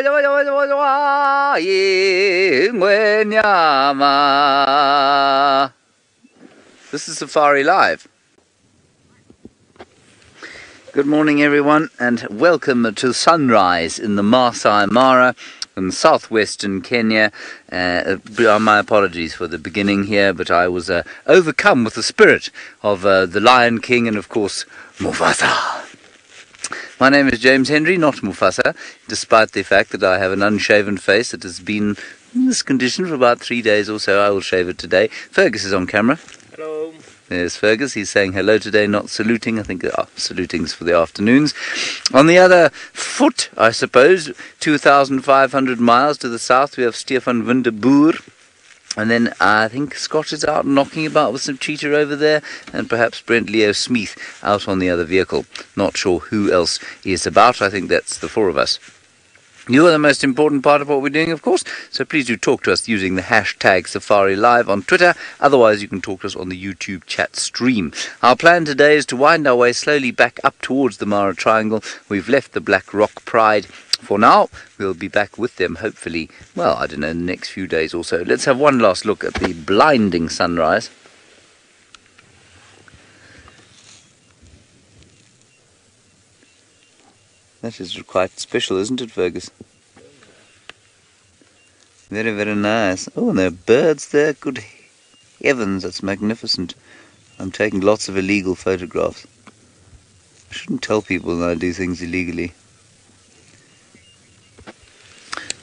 This is Safari Live. Good morning everyone, and welcome to sunrise in the Masai Mara in southwestern Kenya. My apologies for the beginning here, but I was overcome with the spirit of the Lion King and of course Mufasa. My name is James Henry, not Mufasa, despite the fact that I have an unshaven face that has been in this condition for about 3 days or so. I will shave it today. Fergus is on camera. Hello. There's Fergus. He's saying hello today, not saluting. I think saluting's for the afternoons. On the other foot, I suppose, 2,500 miles to the south, we have Stefan van der Boer. And then I think Scott is out knocking about with some cheetah over there, and perhaps Brent Leo Smith out on the other vehicle. Not sure who else is about. I think that's the four of us. You are the most important part of what we're doing, of course, so please do talk to us using the hashtag Safari Live on Twitter. Otherwise, you can talk to us on the YouTube chat stream. Our plan today is to wind our way slowly back up towards the Mara Triangle. We've left the Black Rock Pride for now. We'll be back with them, hopefully, well, I don't know, in the next few days or so. Let's have one last look at the blinding sunrise. That is quite special, isn't it, Fergus? Very, very nice. Oh, and there are birds there. Good heavens, that's magnificent. I'm taking lots of illegal photographs. I shouldn't tell people that I do things illegally.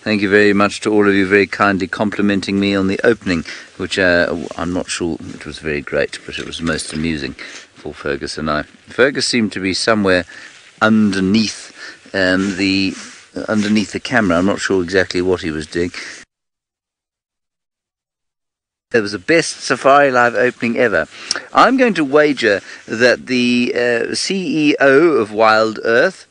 Thank you very much to all of you very kindly complimenting me on the opening, which I'm not sure it was very great, but it was most amusing for Fergus and I. Fergus seemed to be somewhere underneath the camera. I'm not sure exactly what he was doing. It was the best Safari Live opening ever. I'm going to wager that the CEO of Wild Earth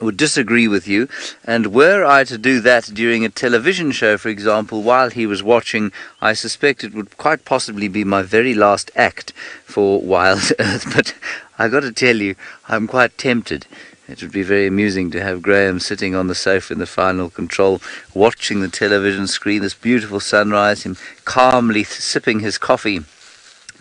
would disagree with you, and were I to do that during a television show, for example, while he was watching, I suspect it would quite possibly be my very last act for Wild Earth. But I got to tell you, I'm quite tempted. It would be very amusing to have Graham sitting on the sofa in the final control, watching the television screen, this beautiful sunrise, him calmly sipping his coffee,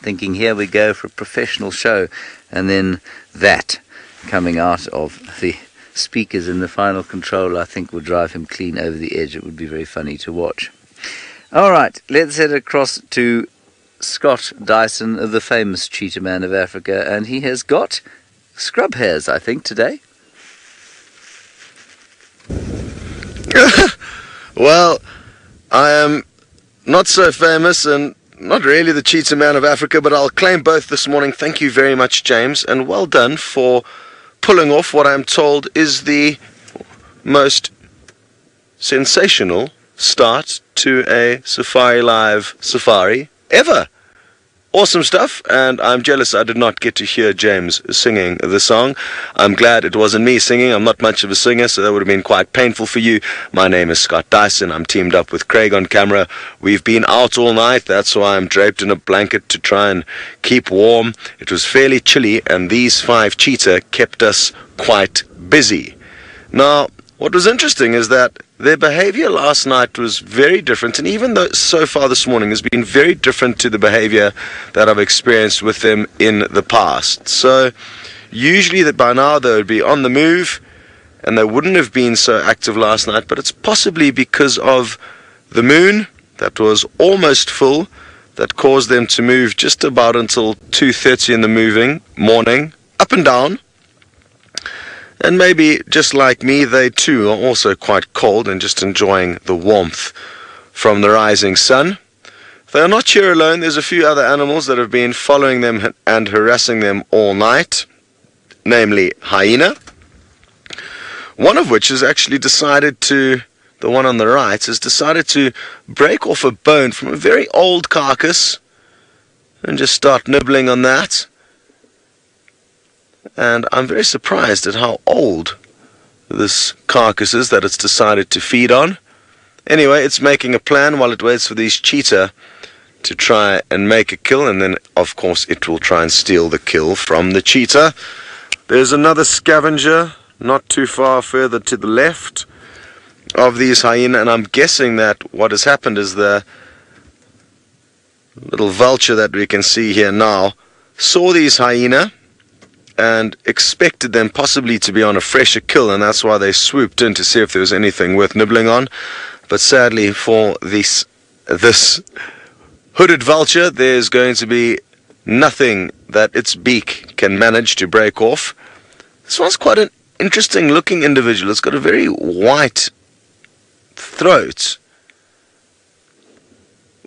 thinking, here we go for a professional show, and then that coming out of the speakers in the final control, I think would drive him clean over the edge. It would be very funny to watch. All right, let's head across to Scott Dyson, the famous cheetah man of Africa, and he has got scrub hairs, I think, today. Well, I am not so famous and not really the cheetah man of Africa, but I'll claim both this morning. Thank you very much, James, and well done for pulling off what I'm told is the most sensational start to a Safari Live safari ever. Awesome stuff, and I'm jealous I did not get to hear James singing the song. I'm glad it wasn't me singing. I'm not much of a singer, so that would have been quite painful for you. My name is Scott Dyson. I'm teamed up with Craig on camera. We've been out all night. That's why I'm draped in a blanket to try and keep warm. It was fairly chilly, and these 5 cheetah kept us quite busy. Now, what was interesting is that their behavior last night was very different, and even though so far this morning has been very different to the behavior that I've experienced with them in the past. So usually that by now they would be on the move and they wouldn't have been so active last night, but it's possibly because of the moon that was almost full that caused them to move just about until 2:30 in the morning, up and down. And maybe, just like me, they too are also quite cold and just enjoying the warmth from the rising sun. They are not here alone. There's a few other animals that have been following them and harassing them all night, namely hyena. One of which has actually decided to, the one on the right, has decided to break off a bone from a very old carcass and just start nibbling on that. And I'm very surprised at how old this carcass is that it's decided to feed on. Anyway, it's making a plan while it waits for these cheetah to try and make a kill, and then of course it will try and steal the kill from the cheetah. There's another scavenger not too far further to the left. of these hyena, and I'm guessing that what has happened is the little vulture that we can see here now saw these hyena and expected them possibly to be on a fresher kill, and that's why they swooped in to see if there was anything worth nibbling on. But sadly for this hooded vulture, there's going to be nothing that its beak can manage to break off. This one's quite an interesting looking individual. It's got a very white throat,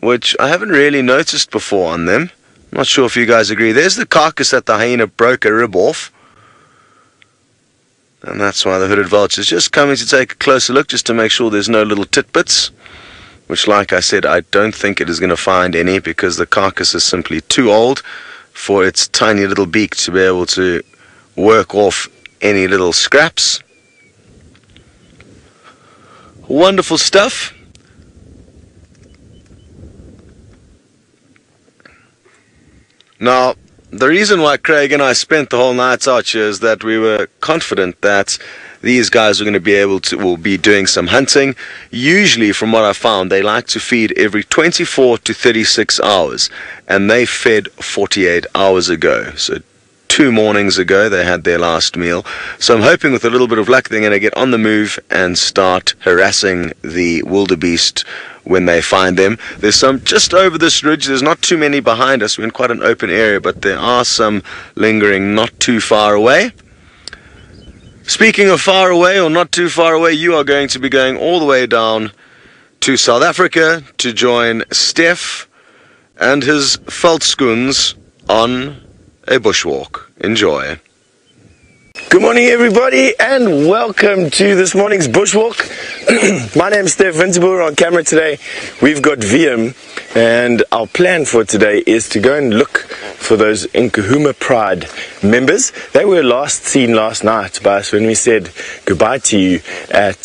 which I haven't really noticed before on them. I'm not sure if you guys agree. There's the carcass that the hyena broke a rib off, and that's why the hooded vulture is just coming to take a closer look, just to make sure there's no little titbits, which, like I said, I don't think it is going to find any, because the carcass is simply too old for its tiny little beak to be able to work off any little scraps. Wonderful stuff. Now, the reason why Craig and I spent the whole night out here is that we were confident that these guys were going to be able to, will be doing some hunting. Usually, from what I found, they like to feed every 24 to 36 hours, and they fed 48 hours ago. So 2 mornings ago they had their last meal. So I'm hoping with a little bit of luck they're going to get on the move and start harassing the wildebeest when they find them. There's some just over this ridge. There's not too many behind us. We're in quite an open area, but there are some lingering not too far away. Speaking of far away or not too far away, you are going to be going all the way down to South Africa to join Steph and his veldskoens on a bushwalk. Enjoy. Good morning, everybody, and welcome to this morning's bushwalk. My name's Steph Winterboer. On camera today we've got VM, and our plan for today is to go and look for those Nkahuma Pride members. They were last seen last night by us when we said goodbye to you at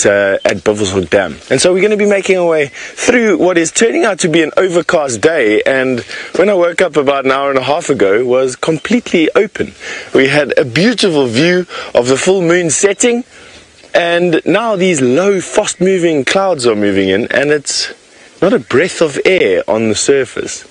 Buffelshoek Dam. And so we're going to be making our way through what is turning out to be an overcast day, and when I woke up about an hour and a half ago was completely open. We had a beautiful view of the full moon setting, and now these low fast moving clouds are moving in, and it's not a breath of air on the surface.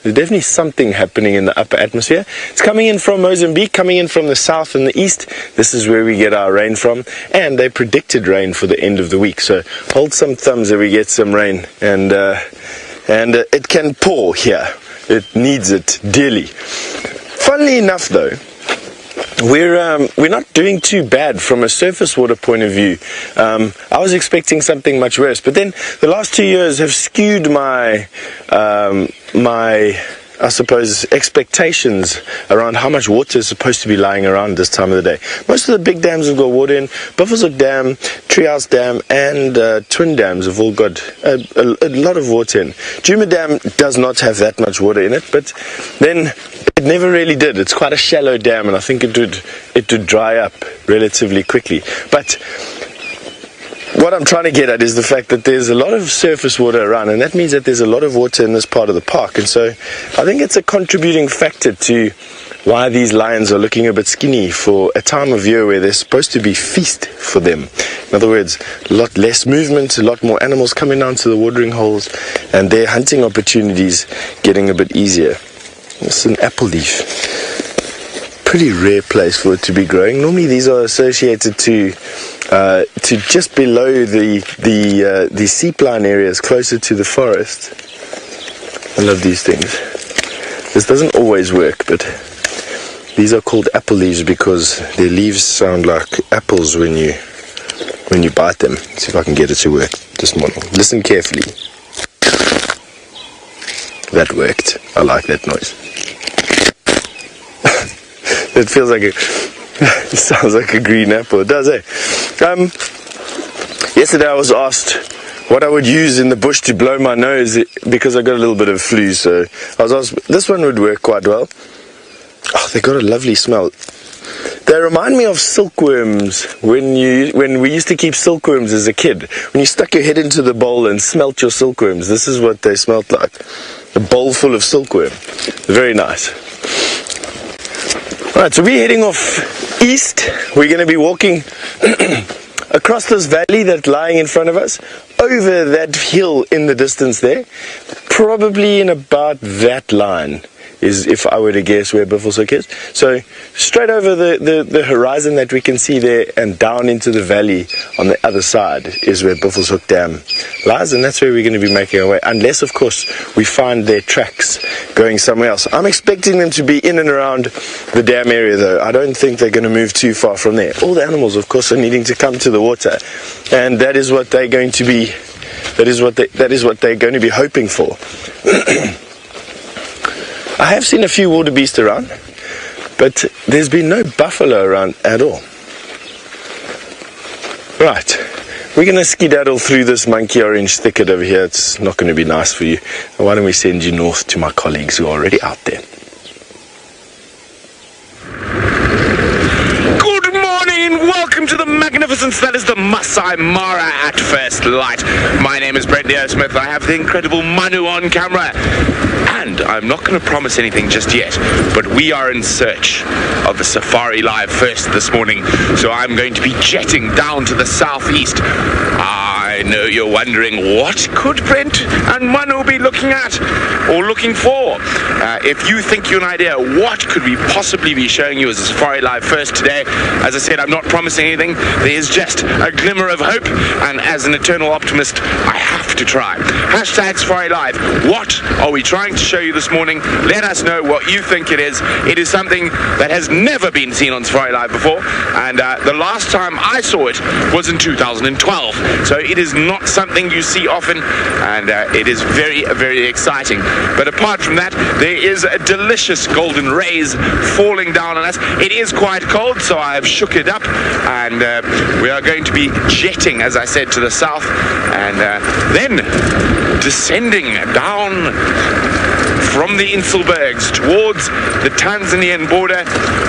There's definitely something happening in the upper atmosphere. It's coming in from Mozambique, coming in from the south and the east. This is where we get our rain from, and they predicted rain for the end of the week, so hold some thumbs that we get some rain, and it can pour here. It needs it dearly. Funnily enough though, we're not doing too bad from a surface water point of view. I was expecting something much worse, but then the last 2 years have skewed my I suppose expectations around how much water is supposed to be lying around this time of the day. Most of the big dams have got water in. Buffelshoek Dam, Treehouse Dam, and Twin Dams have all got a lot of water in. Djuma Dam does not have that much water in it, but then it never really did. It's quite a shallow dam, and I think it would dry up relatively quickly. But what I'm trying to get at is the fact that there's a lot of surface water around, and that means that there's a lot of water in this part of the park. And so I think it's a contributing factor to why these lions are looking a bit skinny for a time of year where there's supposed to be feast for them. In other words, a lot less movement, a lot more animals coming down to the watering holes, and their hunting opportunities getting a bit easier. It's an apple leaf. Pretty rare place for it to be growing. Normally these are associated to just below the seepline areas, closer to the forest. I love these things. This doesn't always work, but these are called apple leaves because their leaves sound like apples when you bite them. Let's see if I can get it to work this morning. Listen carefully. That worked. I like that noise. It feels like it sounds like a green apple. It does, eh? Yesterday I was asked what I would use in the bush to blow my nose because I got a little bit of flu. So I was asked, this one would work quite well. Oh, they got a lovely smell. They remind me of silkworms when we used to keep silkworms as a kid. When you stuck your head into the bowl and smelt your silkworms, this is what they smelt like. A bowl full of silkworm. Very nice. Alright, so we're heading off east. We're going to be walking across this valley that's lying in front of us, over that hill in the distance there, probably in about that line is, if I were to guess, where Buffelshoek is. So straight over the horizon that we can see there and down into the valley on the other side is where Buffelshoek Dam lies, and that's where we're going to be making our way, unless of course we find their tracks going somewhere else. I'm expecting them to be in and around the dam area though. I don't think they're going to move too far from there. All the animals of course are needing to come to the water, and that is what they're going to be they're going to be hoping for. I have seen a few wildebeest around, but there's been no buffalo around at all. Right, we're going to skedaddle through this monkey orange thicket over here. It's not going to be nice for you. Why don't we send you north to my colleagues who are already out there. Good morning and welcome to the magnificence that is the Masai Mara at first light. My name is Brent Smith. I have the incredible Manu on camera. And I'm not going to promise anything just yet, but we are in search of the Safari Live first this morning, so I'm going to be jetting down to the southeast. I know you're wondering, what could Brent and Manu be looking at or looking for? If you think you're an idea, what could we possibly be showing you as a Safari Live first today? As I said, I'm not promising anything. There is just a glimmer of hope, and as an eternal optimist, I have to try. Hashtag Safari Live. What are we trying to show you this morning? Let us know what you think it is. It is something that has never been seen on Safari Live before, and the last time I saw it was in 2012. So it is not something you see often, and it is very, very exciting. But apart from that, there is a delicious golden rays falling down on us. It is quite cold, so I have shook it up, and we are going to be jetting, as I said, to the south, and then descending down from the Inselbergs towards the Tanzanian border.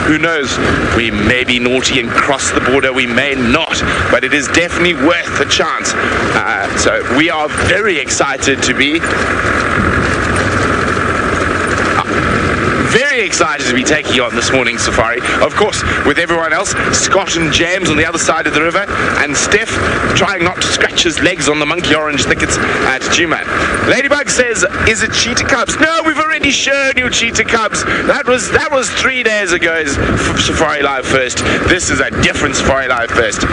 Who knows, we may be naughty and cross the border, we may not, but it is definitely worth a chance. So we are very excited to be taking on this morning's safari. Of course, with everyone else, Scott and James on the other side of the river, and Steph trying not to scratch his legs on the monkey orange thickets at Djuma. Ladybug says, is it cheetah cubs? No, we've already shown you cheetah cubs. That was 3 days ago's Safari Live first. This is a different Safari Live first.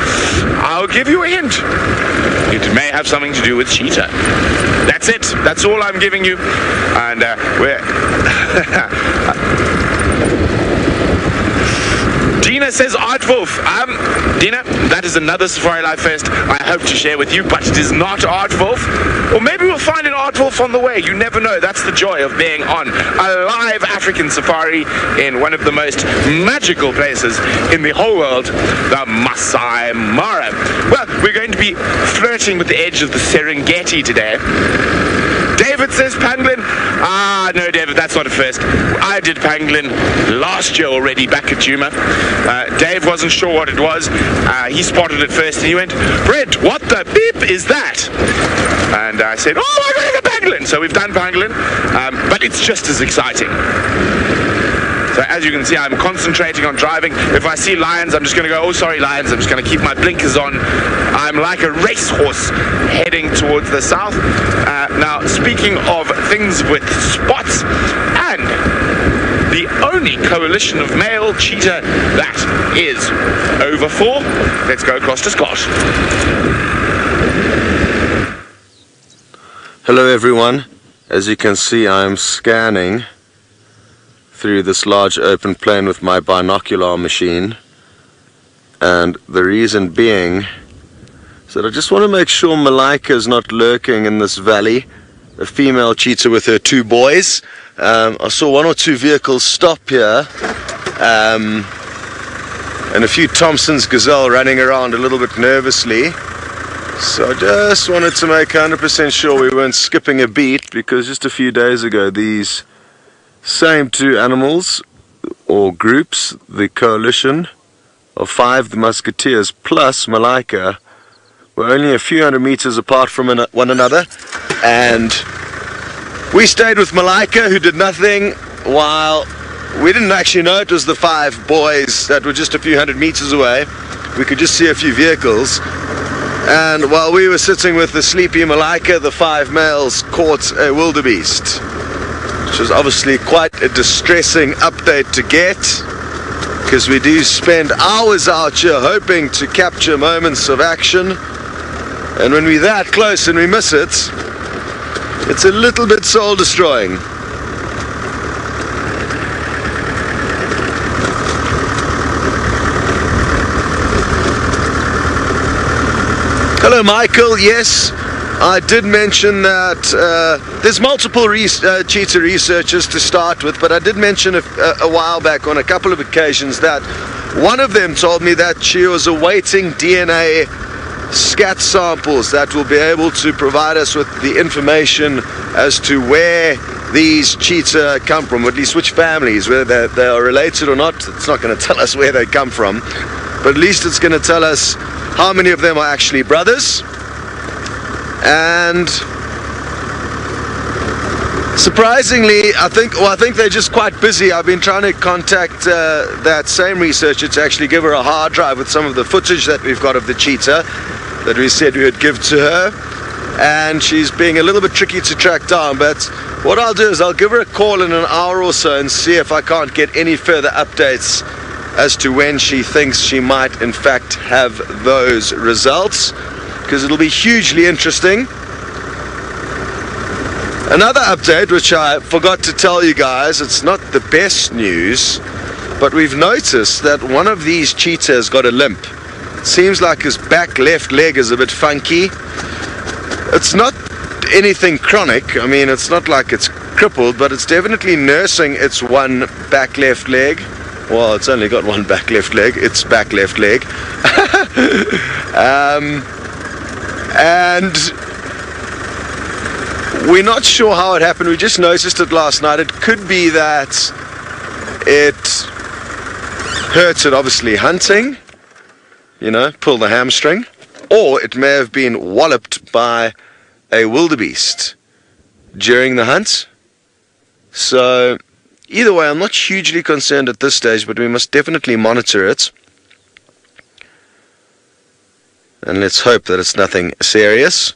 I'll give you a hint. It may have something to do with cheetah. That's it. That's all I'm giving you. And we're... Dina says Aardwolf. Dina, that is another Safari Live first I hope to share with you, but it is not Aardwolf. Or maybe we'll find an Aardwolf on the way. You never know. That's the joy of being on a live African safari in one of the most magical places in the whole world, the Masai Mara. Well, we're going to be flirting with the edge of the Serengeti today. David says pangolin. No, David, that's not a first. I did pangolin last year already back at Djuma. Dave wasn't sure what it was. He spotted it first and he went, Brent, what the beep is that? And I said, oh, I got a pangolin. So we've done pangolin, but it's just as exciting. So as you can see, I'm concentrating on driving. If I see lions, I'm just going to go, oh, sorry, lions. I'm just going to keep my blinkers on. I'm like a racehorse heading towards the south. Now, speaking of things with spots, and the only coalition of male cheetah that is over 4, let's go across to Scott. Hello everyone. As you can see, I'm scanning through this large open plain with my binocular machine, and the reason being is that I just want to make sure Malaika is not lurking in this valley. A female cheetah with her 2 boys. I saw 1 or 2 vehicles stop here, and a few Thompson's gazelle running around a little bit nervously. So I just wanted to make 100% sure we weren't skipping a beat, because just a few days ago these same 2 animals or groups, the coalition of 5, the musketeers plus Malaika, were only a few hundred meters apart from one another, and we stayed with Malaika, who did nothing, while we didn't actually know it was the 5 boys that were just a few hundred meters away. we could just see a few vehicles. And while we were sitting with the sleepy Malaika, the 5 males caught a wildebeest, which was obviously quite a distressing update to get, because we do spend hours out here hoping to capture moments of action, and when we're that close and we miss it, it's a little bit soul destroying. Hello Michael, yes, I did mention that there's multiple cheetah researchers to start with, but I did mention a while back on a couple of occasions that one of them told me that she was awaiting DNA scat samples that will be able to provide us with the information as to where these cheetah come from, or at least which families, whether they are related or not. It's not going to tell us where they come from, but at least it's going to tell us how many of them are actually brothers. And surprisingly, I think they're just quite busy. I've been trying to contact that same researcher to actually give her a hard drive with some of the footage that we've got of the cheetah that we said we would give to her, and she's being a little bit tricky to track down. But what I'll do is I'll give her a call in an hour or so and see if I can't get any further updates as to when she thinks she might in fact have those results, because it'll be hugely interesting. Another update which I forgot to tell you guys, it's not the best news, but we've noticed that one of these cheetahs got a limp. It seems like his back left leg is a bit funky. It's not anything chronic, I mean it's not like it's crippled, but it's definitely nursing its one back left leg. Well, it's only got one back left leg, its back left leg. And we're not sure how it happened. We just noticed it last night. It could be that it hurts it obviously hunting, you know, pull the hamstring, or it may have been walloped by a wildebeest during the hunt. So either way, I'm not hugely concerned at this stage, but we must definitely monitor it. And let's hope that it's nothing serious.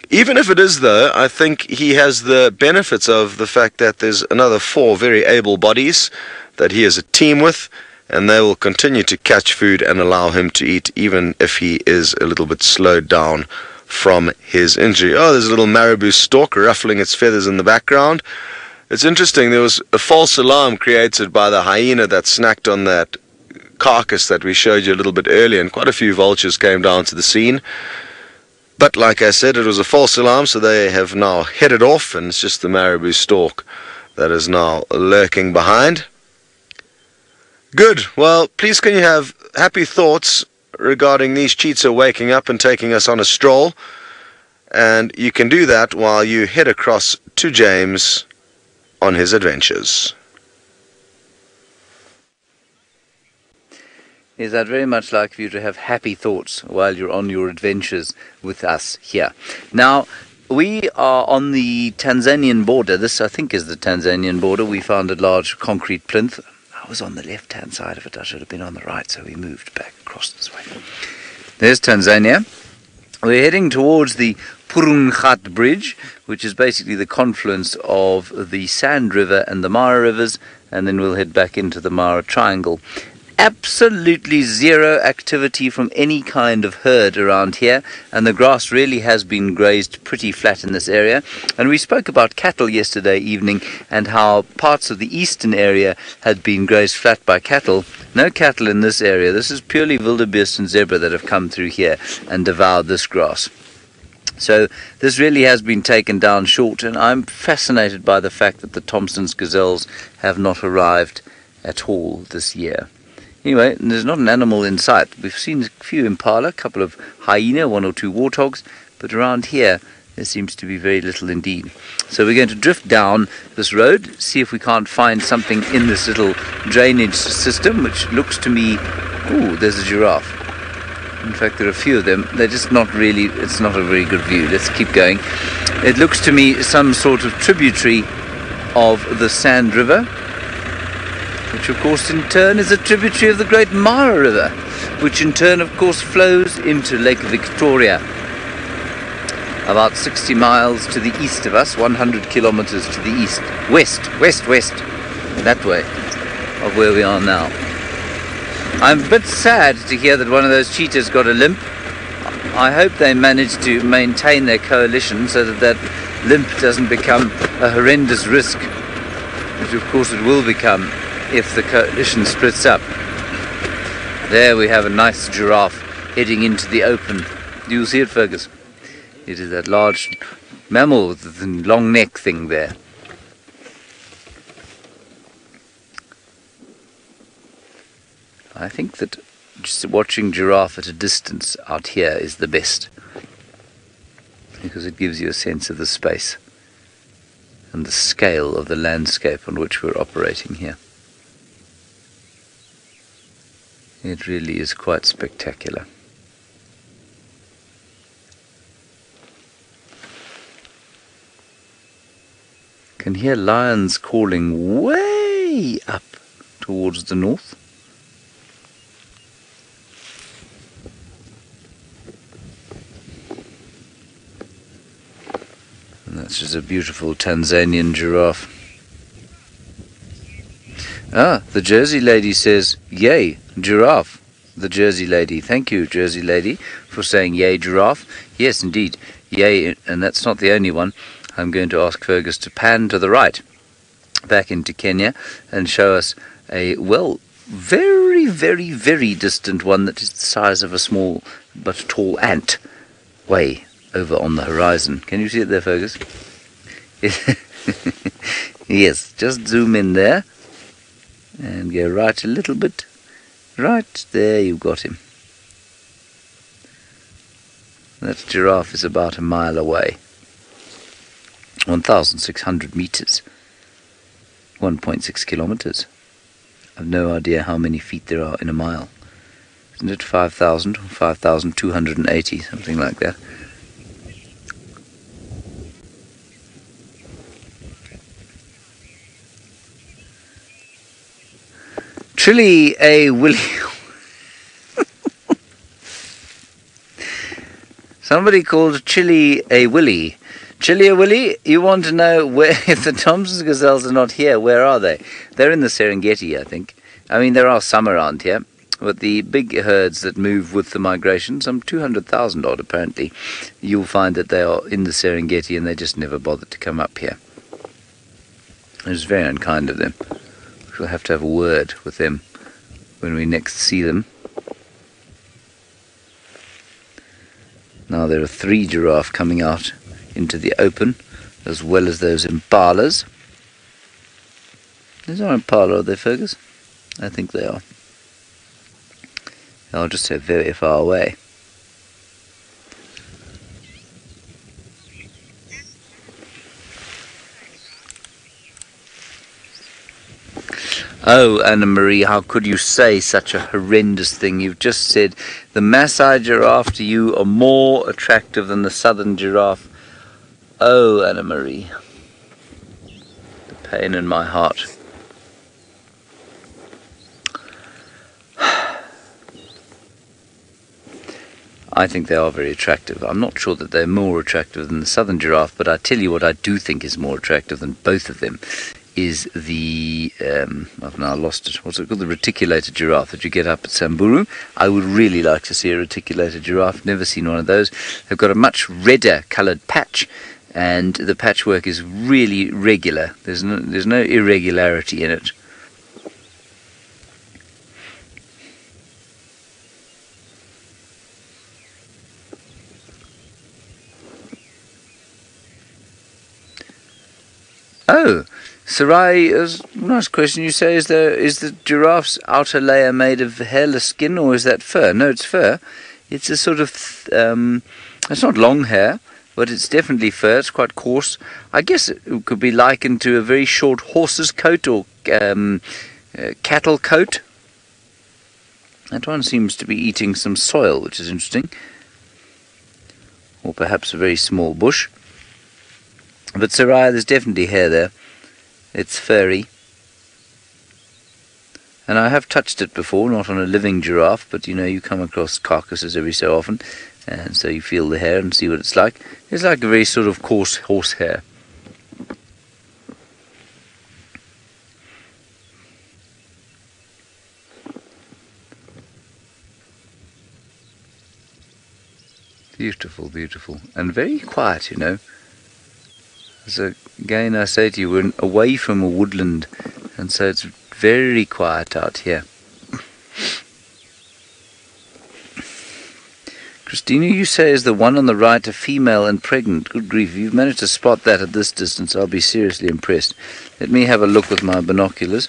Even if it is, though, I think he has the benefits of the fact that there's another 4 very able bodies that he is a team with, and they will continue to catch food and allow him to eat, even if he is a little bit slowed down from his injury. Oh, there's a little marabou stork ruffling its feathers in the background. It's interesting, there was a false alarm created by the hyena that snacked on that carcass that we showed you a little bit earlier, and quite a few vultures came down to the scene. But like I said, it was a false alarm, so they have now headed off, and it's just the marabou stork that is now lurking behind. Good. Well, please can you have happy thoughts regarding these cheetah waking up and taking us on a stroll, and you can do that while you head across to James on his adventures. Yes, I'd very much like for you to have happy thoughts while you're on your adventures with us here. Now, we are on the Tanzanian border. This, I think, is the Tanzanian border. We found a large concrete plinth. I was on the left-hand side of it. I should have been on the right, so we moved back across this way. There's Tanzania. We're heading towards the Purunghat Bridge, which is basically the confluence of the Sand River and the Mara rivers, and then we'll head back into the Mara Triangle. Absolutely zero activity from any kind of herd around here, and the grass really has been grazed pretty flat in this area. And we spoke about cattle yesterday evening and how parts of the eastern area had been grazed flat by cattle. No cattle in this area. This is purely wildebeest and zebra that have come through here and devoured this grass. So this really has been taken down short, and I'm fascinated by the fact that the Thompson's gazelles have not arrived at all this year. Anyway, there's not an animal in sight. We've seen a few impala, a couple of hyena, 1 or 2 warthogs, but around here there seems to be very little indeed. So we're going to drift down this road, see if we can't find something in this little drainage system, which looks to me... Ooh, there's a giraffe. In fact, there are a few of them. They're just not really... It's not a very good view. Let's keep going. It looks to me some sort of tributary of the Sand River. which of course in turn is a tributary of the Great Mara River, which in turn of course flows into Lake Victoria. About 60 miles to the east of us, 100 kilometers to the east, west, that way of where we are now. I'm a bit sad to hear that one of those cheetahs got a limp. I hope they manage to maintain their coalition so that that limp doesn't become a horrendous risk, which of course it will become if the coalition splits up. There we have a nice giraffe heading into the open. Do you see it, Fergus? It is that large mammal with the long neck thing there. I think that just watching giraffe at a distance out here is the best, because it gives you a sense of the space and the scale of the landscape on which we're operating here. It really is quite spectacular. Can hear lions calling way up towards the north. And that's just a beautiful Tanzanian giraffe. Ah, the Jersey lady says, yay, giraffe. The Jersey lady. Thank you, Jersey lady, for saying yay, giraffe. Yes, indeed, yay, and that's not the only one. I'm going to ask Fergus to pan to the right, back into Kenya, and show us a, well, very, very, very distant one that is the size of a small but tall ant, way over on the horizon. Can you see it there, Fergus? Yes, just zoom in there, and go right a little bit. Right there, you've got him. That giraffe is about a mile away. 1,600 meters, 1.6 kilometers. I've no idea how many feet there are in a mile. Isn't it 5,000 or 5,280, something like that? Trilly a Willy. Somebody called Chili a Willy. Chili a Willy, you want to know where, if the Thompson's gazelles are not here, where are they? They're in the Serengeti, I think. I mean, there are some around here, but the big herds that move with the migration, some 200,000 odd apparently, you'll find that they are in the Serengeti and they just never bothered to come up here. It was very unkind of them. We'll have to have a word with them when we next see them. Now there are 3 giraffe coming out into the open, as well as those impalas. These are impala, are they, Fergus? I think they are. I'll just say very far away. Oh, Anna-Marie, how could you say such a horrendous thing? You've just said the Maasai giraffe to you are more attractive than the southern giraffe. Oh, Anna-Marie, the pain in my heart. I think they are very attractive. I'm not sure that they're more attractive than the southern giraffe, but I tell you what I do think is more attractive than both of them is the, I've now lost it, what's it called, the reticulated giraffe that you get up at Samburu. I would really like to see a reticulated giraffe, never seen one of those. They've got a much redder coloured patch, and the patchwork is really regular. There's no irregularity in it. Oh, Sarai, nice question. You say, is the giraffe's outer layer made of hairless skin, or is that fur? No, it's fur. It's a sort of, it's not long hair, but it's definitely fur. It's quite coarse. I guess it could be likened to a very short horse's coat or cattle coat. That one seems to be eating some soil, which is interesting. Or perhaps a very small bush. But Sarai, there's definitely hair there. It's furry. And I have touched it before, not on a living giraffe, but you come across carcasses every so often, and so you feel the hair and see what it's like. It's like a very sort of coarse horse hair. Beautiful, beautiful, and very quiet, So again, I say to you, we're away from a woodland, and so it's very quiet out here. Christina, you say is the one on the right a female and pregnant? Good grief, if you've managed to spot that at this distance, I'll be seriously impressed. Let me have a look with my binoculars,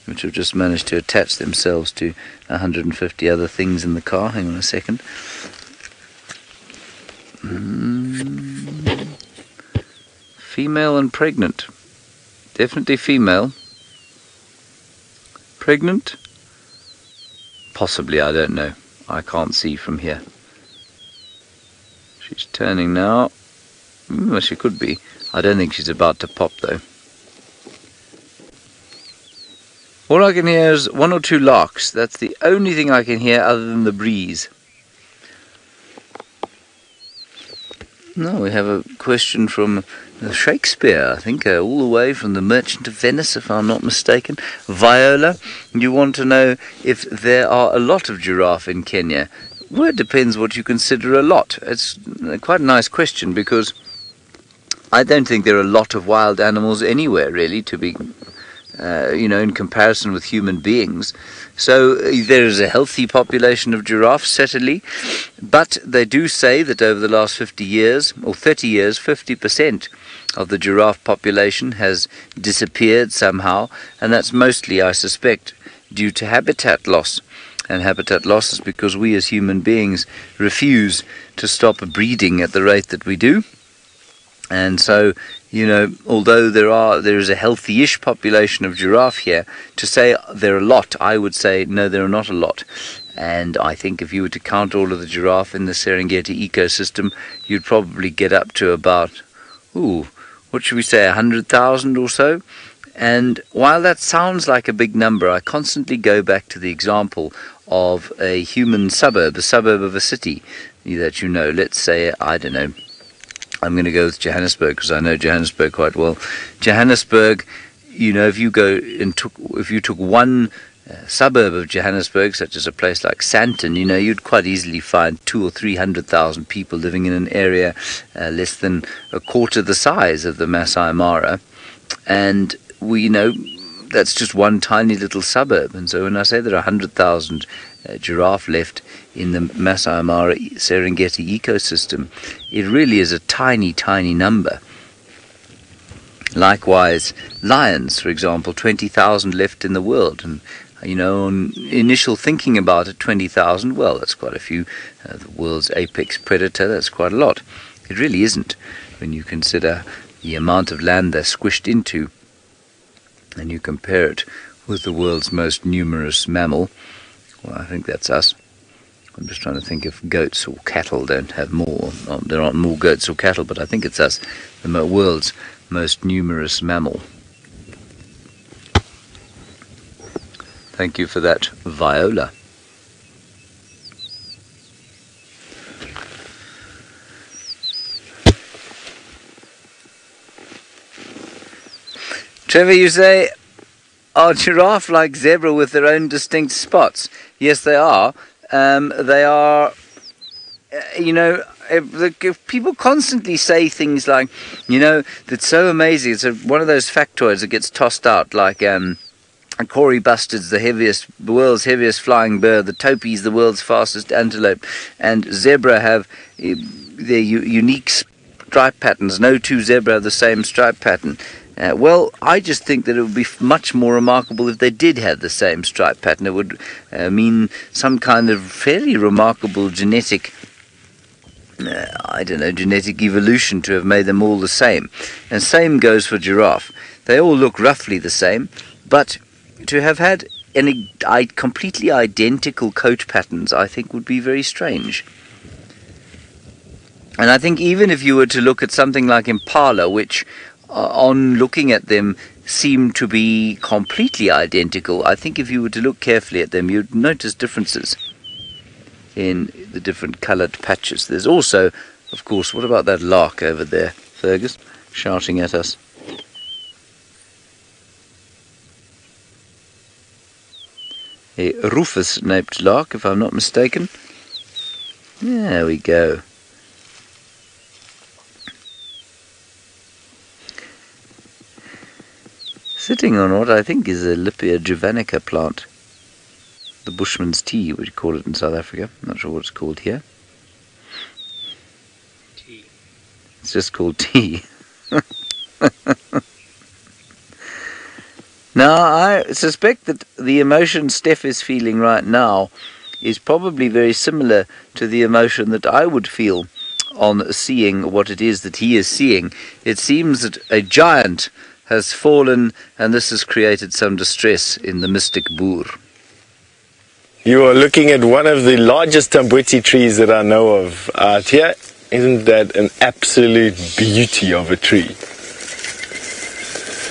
which have just managed to attach themselves to 150 other things in the car. Hang on a second. Female and pregnant. Definitely female. Pregnant? Possibly, I don't know. I can't see from here. She's turning now. Well, she could be. I don't think she's about to pop though. All I can hear is one or two larks. That's the only thing I can hear other than the breeze. No, we have a question from Shakespeare, I think, all the way from The Merchant of Venice, if I'm not mistaken. Viola, you want to know if there are a lot of giraffe in Kenya. Well, it depends what you consider a lot. It's quite a nice question, because I don't think there are a lot of wild animals anywhere, really, to be, in comparison with human beings. So there is a healthy population of giraffes, certainly, but they do say that over the last 50 years, or 30 years, 50% of the giraffe population has disappeared somehow, and that's mostly, I suspect, due to habitat loss. And habitat loss is because we as human beings refuse to stop breeding at the rate that we do. And so, although there is a healthy-ish population of giraffe here, to say there are a lot, I would say no, there are not a lot. And I think if you were to count all of the giraffe in the Serengeti ecosystem, you'd probably get up to about, what should we say, 100,000 or so. And while that sounds like a big number, I constantly go back to the example of a human suburb, a suburb of a city that let's say, I don't know, I'm going to go with Johannesburg because I know Johannesburg quite well. Johannesburg, if you took one suburb of Johannesburg, such as a place like Sandton, you'd quite easily find 200,000 or 300,000 people living in an area less than a quarter the size of the Masai Mara, and that's just one tiny little suburb. And so when I say there are 100,000 giraffe left in the Masai Mara Serengeti ecosystem, it really is a tiny, tiny number. Likewise, lions, for example, 20,000 left in the world. And, on initial thinking about it, 20,000, well, that's quite a few. The world's apex predator, that's quite a lot. It really isn't when you consider the amount of land they're squished into, and you compare it with the world's most numerous mammal. Well, I think that's us. I'm just trying to think if goats or cattle don't have more. There aren't more goats or cattle, but I think it's us, the world's most numerous mammal. Thank you for that, Viola. Trevor, you say, are giraffe like zebra with their own distinct spots? Yes, they are. They are, if people constantly say things like, that's so amazing. It's one of those factoids that gets tossed out, like Cory bustard's the world's heaviest flying bird, the topi's the world's fastest antelope, and zebra have their unique stripe patterns. No two zebra have the same stripe pattern. Well, I just think that it would be much more remarkable if they did have the same stripe pattern. It would mean some kind of fairly remarkable genetic evolution to have made them all the same. And same goes for giraffe. They all look roughly the same, but to have had completely identical coat patterns, I think, would be very strange. And I think even if you were to look at something like impala, which on looking at them seem to be completely identical. I think if you were to look carefully at them, you'd notice differences in the different coloured patches. There's also, of course, what about that lark over there, Fergus, shouting at us? A rufous-napped lark, if I'm not mistaken. There we go. Sitting on what I think is a Lipia javanica plant. The bushman's tea, we call it in South Africa. I'm not sure what it's called here. Tea. It's just called tea. Now, I suspect that the emotion Steph is feeling right now is probably very similar to the emotion that I would feel on seeing what it is that he is seeing. It seems that a giant has fallen, and this has created some distress in the mystic Boer. You are looking at one of the largest tamboti trees that I know of out here. Isn't that an absolute beauty of a tree?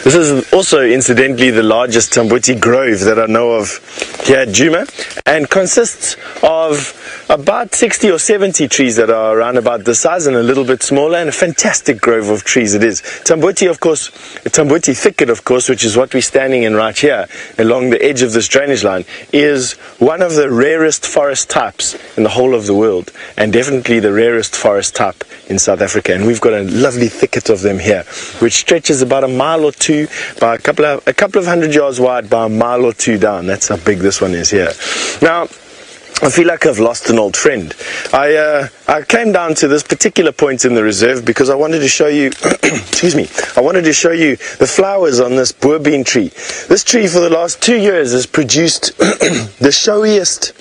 This is also, incidentally, the largest tamboti grove that I know of here at Djuma, and consists of about 60 or 70 trees that are around about this size and a little bit smaller, and a fantastic grove of trees it is. Tamboti, of course, a tamboti thicket, of course, which is what we're standing in right here along the edge of this drainage line, is one of the rarest forest types in the whole of the world, and definitely the rarest forest type in South Africa. And we've got a lovely thicket of them here, which stretches about a mile or two by a couple of 100 yards wide by a mile or two down. That's how big this one is here. Now, I feel like I've lost an old friend. I came down to this particular point in the reserve because I wanted to show you, excuse me, I wanted to show you the flowers on this boerbean tree. This tree for the last 2 years has produced the showiest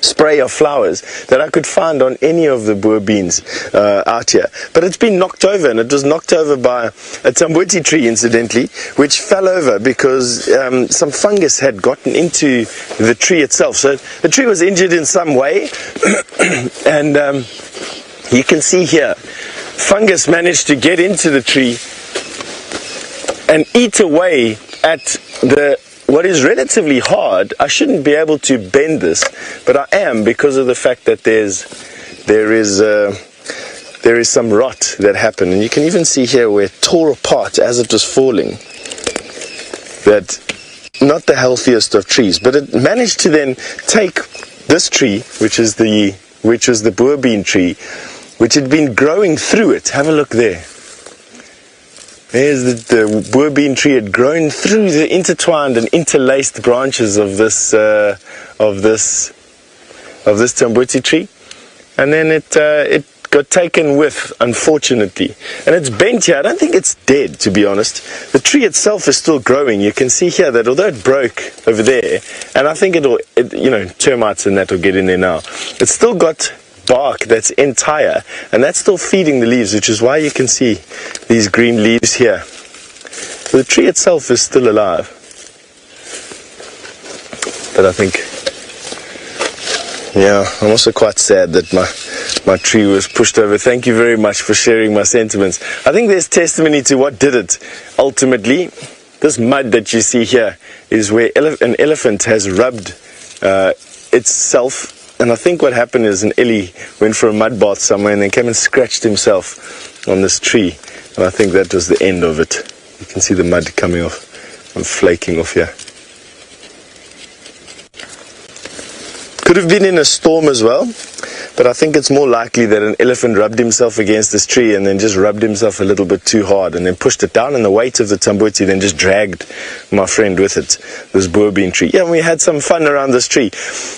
spray of flowers that I could find on any of the boerbeans out here. But it's been knocked over, and it was knocked over by a tamboti tree, incidentally, which fell over because some fungus had gotten into the tree itself. So the tree was injured in some way, and you can see here, fungus managed to get into the tree and eat away at what is relatively hard. I shouldn't be able to bend this, but I am, because of the fact that there is some rot that happened, and you can even see here where it tore apart as it was falling. That not the healthiest of trees, but it managed to then take this tree, which was the boerbean tree, which had been growing through it. Have a look there. There's the boerbean tree had grown through the intertwined and interlaced branches of this tamboti tree, and then it got taken with, unfortunately, and it's bent here. I don't think it's dead, to be honest. The tree itself is still growing. You can see here that although it broke over there, and I think termites and that will get in there now, it's still got bark that's entire, and that's still feeding the leaves, which is why you can see these green leaves here. The tree itself is still alive, but I think, yeah, I'm also quite sad that my tree was pushed over. Thank you very much for sharing my sentiments. I think there's testimony to what did it ultimately. This mud that you see here is where an elephant has rubbed itself. And I think what happened is an Ellie went for a mud bath somewhere and then came and scratched himself on this tree. And I think that was the end of it. You can see the mud coming off and flaking off here. Could have been in a storm as well, but I think it's more likely that an elephant rubbed himself against this tree and then just rubbed himself a little bit too hard and then pushed it down, and the weight of the tamboti then just dragged my friend with it, this boerbean tree. Yeah, and we had some fun around this tree.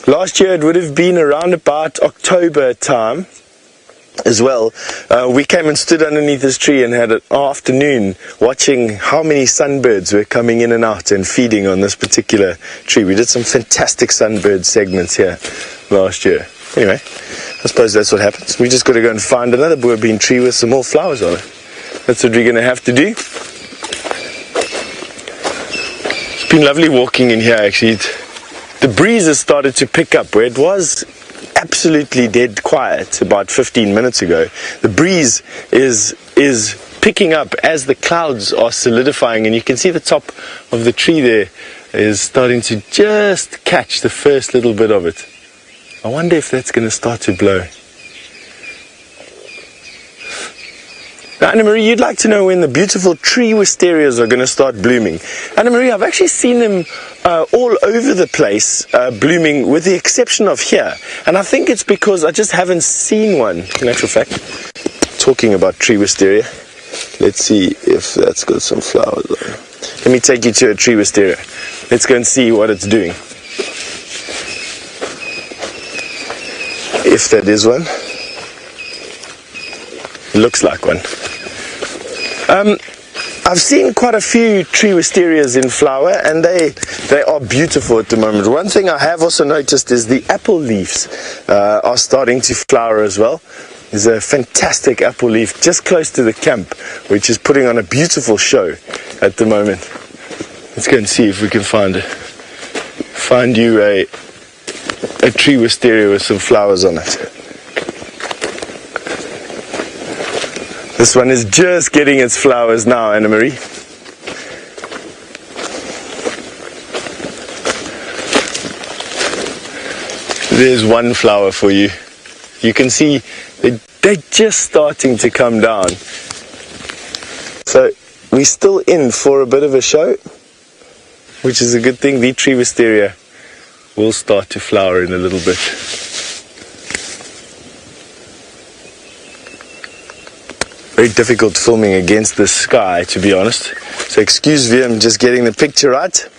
Last year it would have been around about October time as well. We came and stood underneath this tree and had an afternoon watching how many sunbirds were coming in and out and feeding on this particular tree. We did some fantastic sunbird segments here last year. Anyway, I suppose that's what happens. We just got to go and find another boerbean tree with some more flowers on it. That's what we're going to have to do. It's been lovely walking in here, actually. The breeze has started to pick up where it was absolutely dead quiet about 15 minutes ago. The breeze is picking up as the clouds are solidifying, and you can see the top of the tree there is starting to just catch the first little bit of it. I wonder if that's going to start to blow. Now, Anna-Marie, you'd like to know when the beautiful tree wisterias are going to start blooming. Anna-Marie, I've actually seen them all over the place blooming, with the exception of here. And I think it's because I just haven't seen one. In actual fact, talking about tree wisteria, let's see if that's got some flowers on it. Let me take you to a tree wisteria. Let's go and see what it's doing. If that is one. Looks like one. I've seen quite a few tree wisterias in flower, and they are beautiful at the moment. One thing I have also noticed is the apple leaves are starting to flower as well. There's a fantastic apple leaf just close to the camp, which is putting on a beautiful show at the moment. Let's go and see if we can find you a tree wisteria with some flowers on it. This one is just getting its flowers now, Anna-Marie. There's one flower for you. You can see they're just starting to come down. So we're still in for a bit of a show, which is a good thing. The tree wisteria will start to flower in a little bit. Very difficult filming against the sky, to be honest. So excuse me, I'm just getting the picture right.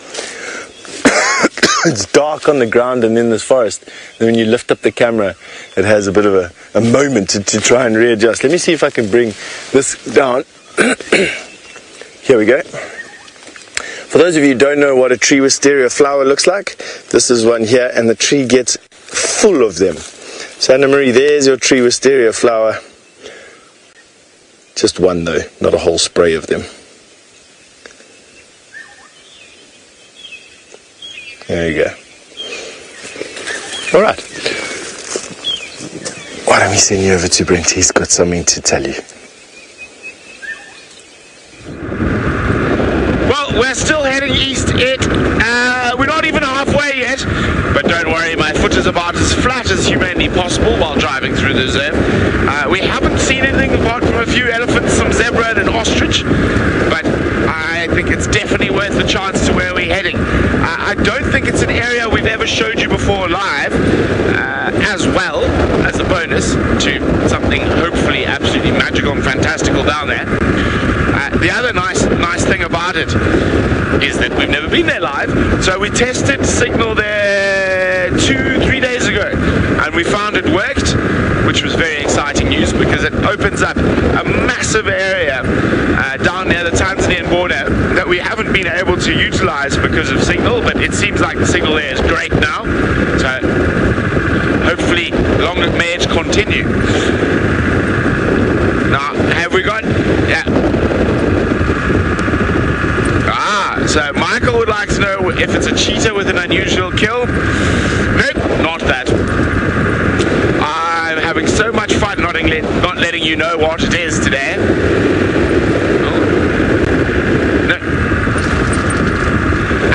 It's dark on the ground and in this forest. And when you lift up the camera, it has a bit of a moment to try and readjust. Let me see if I can bring this down. Here we go. For those of you who don't know what a tree wisteria flower looks like, this is one here, and the tree gets full of them. So Anna-Marie, there's your tree wisteria flower. Just one though, not a whole spray of them. There you go. Alright. Why don't we send you over to Brent? He's got something to tell you. Well, we're still heading east. We're not even halfway yet, but don't worry, my foot is about as flat as humanly possible while driving through the zone. We haven't seen anything apart from a few elephants, some zebra and an ostrich, but I think it's definitely worth the chance to where we're heading. I don't think it's an area we've ever showed you before live, as well as a bonus to something hopefully absolutely magical and fantastical down there. The other nice thing about it is that we've never been there live, so we tested signal there 2-3 days ago, and we found it worked, which was very exciting news because it opens up a massive area down near the Tanzanian border that we haven't been able to utilize because of signal, but it seems like the signal there is great now, so hopefully long may it continue. Now, have we got... yeah. So Michael would like to know if it's a cheetah with an unusual kill. Nope, not that. I'm having so much fun not letting you know what it is today. Oh. No.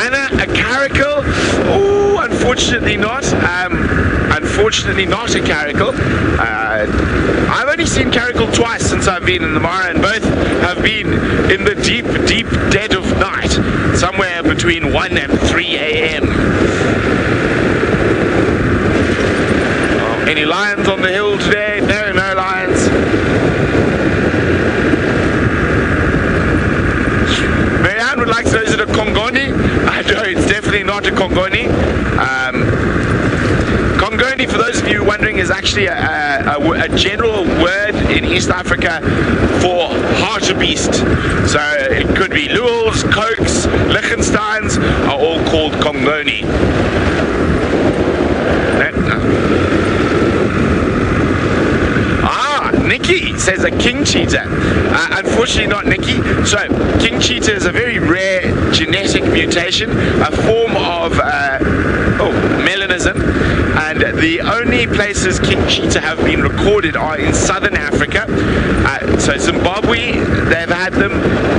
Anna, a caracal? Oh, unfortunately not. Unfortunately not a caracal. I've only seen caracal twice since I've been in the Mara, and both have been in the deep dead of night, somewhere between 1 and 3 a.m. Oh, any lions on the hill today? No lions. Marianne would like to know, is it a Congoni? No, it's definitely not a Congoni. Congoni, for those of you wondering, is actually a general word in East Africa for hartebeest. So it could be Luels, Cokes, Liechtensteins are all called Congoni. Nikki says a king cheetah. Unfortunately not Nikki. So king cheetah is a very rare genetic mutation, a form of melanism and the only places king cheetah have been recorded are in southern Africa. So Zimbabwe, they've had them,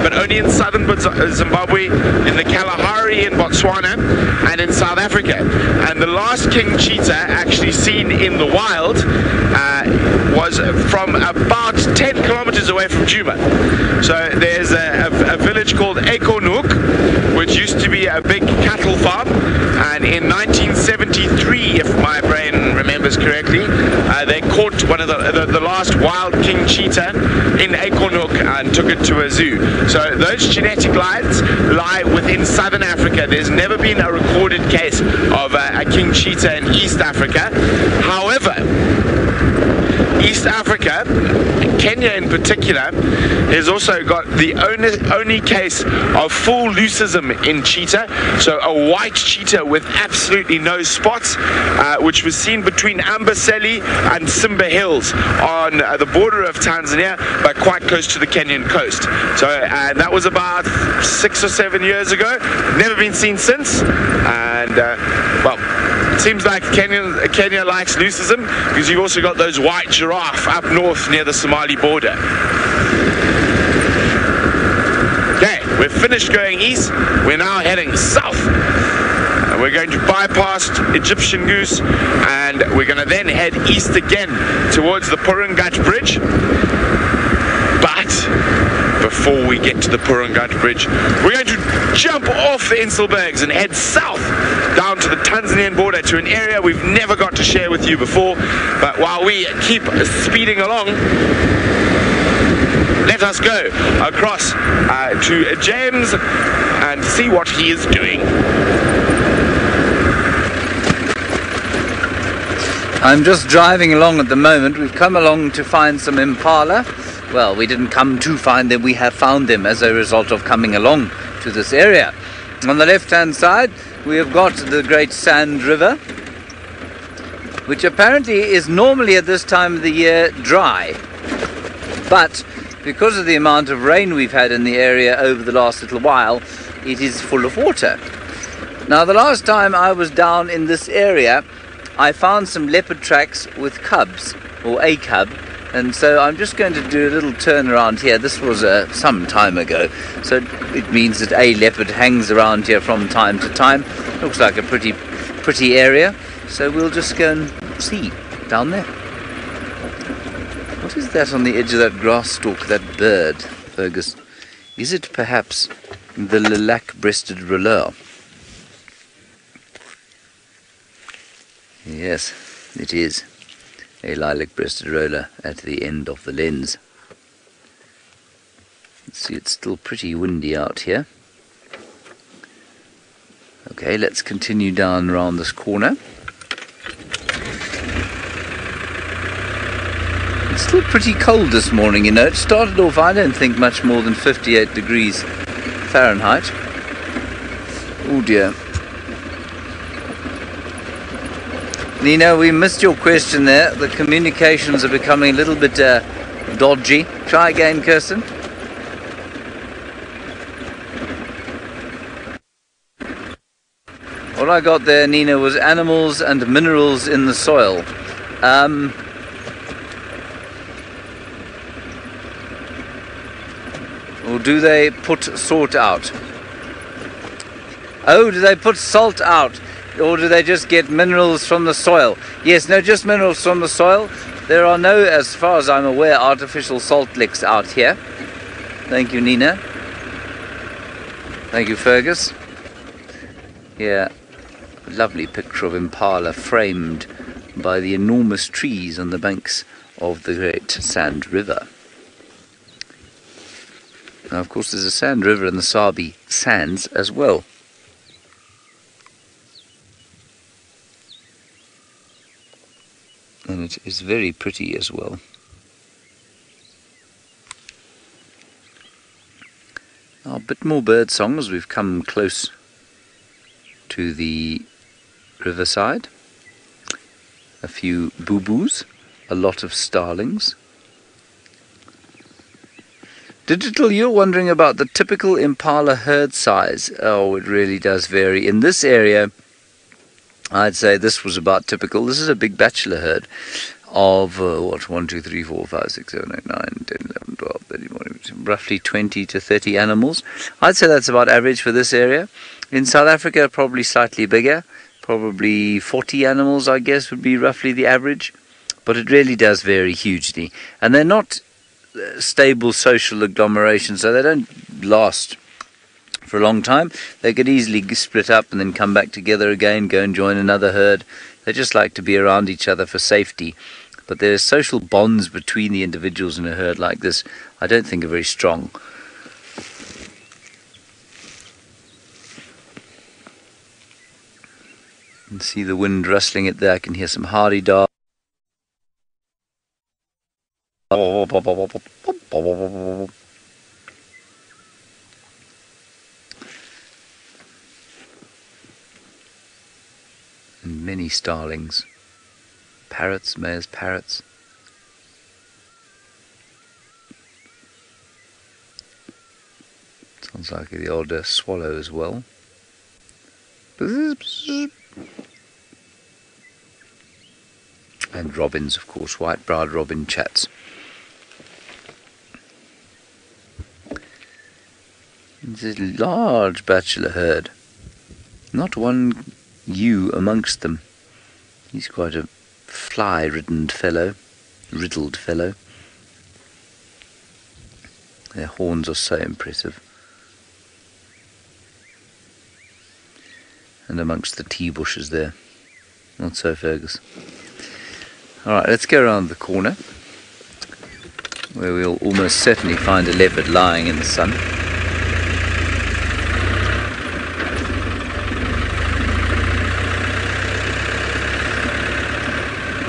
but only in southern Zimbabwe, in the Kalahari in Botswana, and in South Africa. And the last king cheetah actually seen in the wild was from about 10 kilometers away from Djuma. So there's a village called Ekonhoek, which used to be a big cattle farm, and in 1973, if my brain remembers correctly, they caught one of the last wild king cheetah in Ekonhoek and took it to a zoo. So those genetic lines lie within southern Africa. There's never been a recorded case of a king cheetah in East Africa. However, East Africa, Kenya in particular, has also got the only case of full leucism in cheetah. So a white cheetah with absolutely no spots, which was seen between Amboseli and Simba Hills on the border of Tanzania, but quite close to the Kenyan coast. So that was about 6 or 7 years ago. Never been seen since. And well, it seems like Kenya likes leucism, because you've also got those white giraffe up north near the Somali border. Okay, we've finished going east. We're now heading south. And we're going to bypass Egyptian goose, and we're going to then head east again towards the Purungat Bridge. But before we get to the Purungat Bridge, we're going to jump off the Inselbergs and head south down to the Tanzanian border, to an area we've never got to share with you before. But while we keep speeding along, let us go across to James and see what he is doing. I'm just driving along at the moment. We've come along to find some impala. Well, we didn't come to find them, we have found them as a result of coming along to this area. On the left-hand side, we have got the Great Sand River, which apparently is normally at this time of the year dry. But because of the amount of rain we've had in the area over the last little while, it is full of water. Now, the last time I was down in this area, I found some leopard tracks with cubs, or a cub, and so I'm just going to do a little turn around here. This was some time ago, so it means that a leopard hangs around here from time to time. Looks like a pretty area, so we'll just go and see down there. What is that on the edge of that grass stalk, that bird, Fergus? Is it perhaps the lilac-breasted roller? Yes, it is a lilac-breasted roller at the end of the lens. Let's see, it's still pretty windy out here. Okay, let's continue down around this corner. It's still pretty cold this morning, you know. It started off, I don't think, much more than 58 degrees Fahrenheit. Oh dear. Nina, we missed your question there. The communications are becoming a little bit dodgy. Try again, Kirsten. All I got there, Nina, was animals and minerals in the soil. Or do they put salt out? Oh, do they put salt out? Or do they just get minerals from the soil? Yes, no, just minerals from the soil. There are no, as far as I'm aware, artificial salt licks out here. Thank you, Nina. Thank you, Fergus. Yeah, a lovely picture of impala framed by the enormous trees on the banks of the Great Sand River. Now, of course, there's a sand river in the Sabi sands as well. And it is very pretty as well. Now, a bit more bird song as we've come close to the riverside. A few boo-boos, a lot of starlings. Digital, you're wondering about the typical impala herd size. Oh, it really does vary. In this area, I'd say this was about typical. This is a big bachelor herd of, 1, 2, 3, 4, 5, 6, 7, 8, 9, 10, 11, 12, 13, 14, roughly 20 to 30 animals. I'd say that's about average for this area. In South Africa, probably slightly bigger. Probably 40 animals, I guess, would be roughly the average. But it really does vary hugely. And they're not stable social agglomerations, so they don't last for a long time. They could easily split up and then come back together again, go and join another herd. They just like to be around each other for safety. But there's social bonds between the individuals in a herd like this, I don't think are very strong. You can see the wind rustling it there. I can hear some hardy dogs. And many starlings, parrots, mare's parrots. Sounds like the old swallow as well. And robins, of course, white-browed robin chats. It's a large bachelor herd. Not one ewe amongst them. He's quite a fly-riddled fellow. Their horns are so impressive. And amongst the tea bushes there. Not so, Fergus. Alright, let's go around the corner, where we'll almost certainly find a leopard lying in the sun.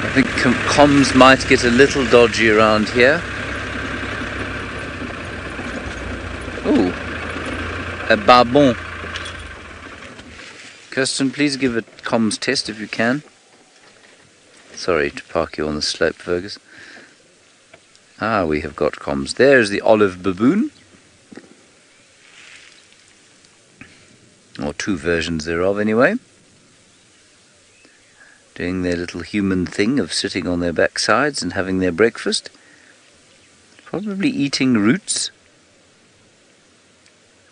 I think comms might get a little dodgy around here. Ooh, a baboon. Kirsten, please give a comms test if you can. Sorry to park you on the slope, Fergus. Ah, we have got comms. There's the olive baboon. Or two versions thereof, anyway. Doing their little human thing of sitting on their backsides and having their breakfast. Probably eating roots.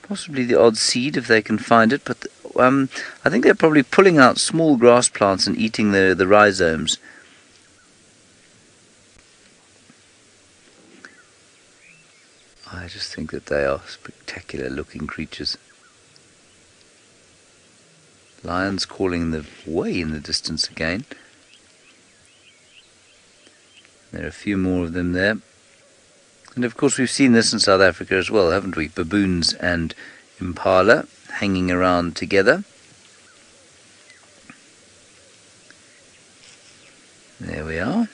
Possibly the odd seed if they can find it, but I think they're probably pulling out small grass plants and eating the rhizomes. I just think that they are spectacular looking creatures. Lions calling the way in the distance again. There are a few more of them there. And of course we've seen this in South Africa as well, haven't we? Baboons and impala hanging around together. There we are.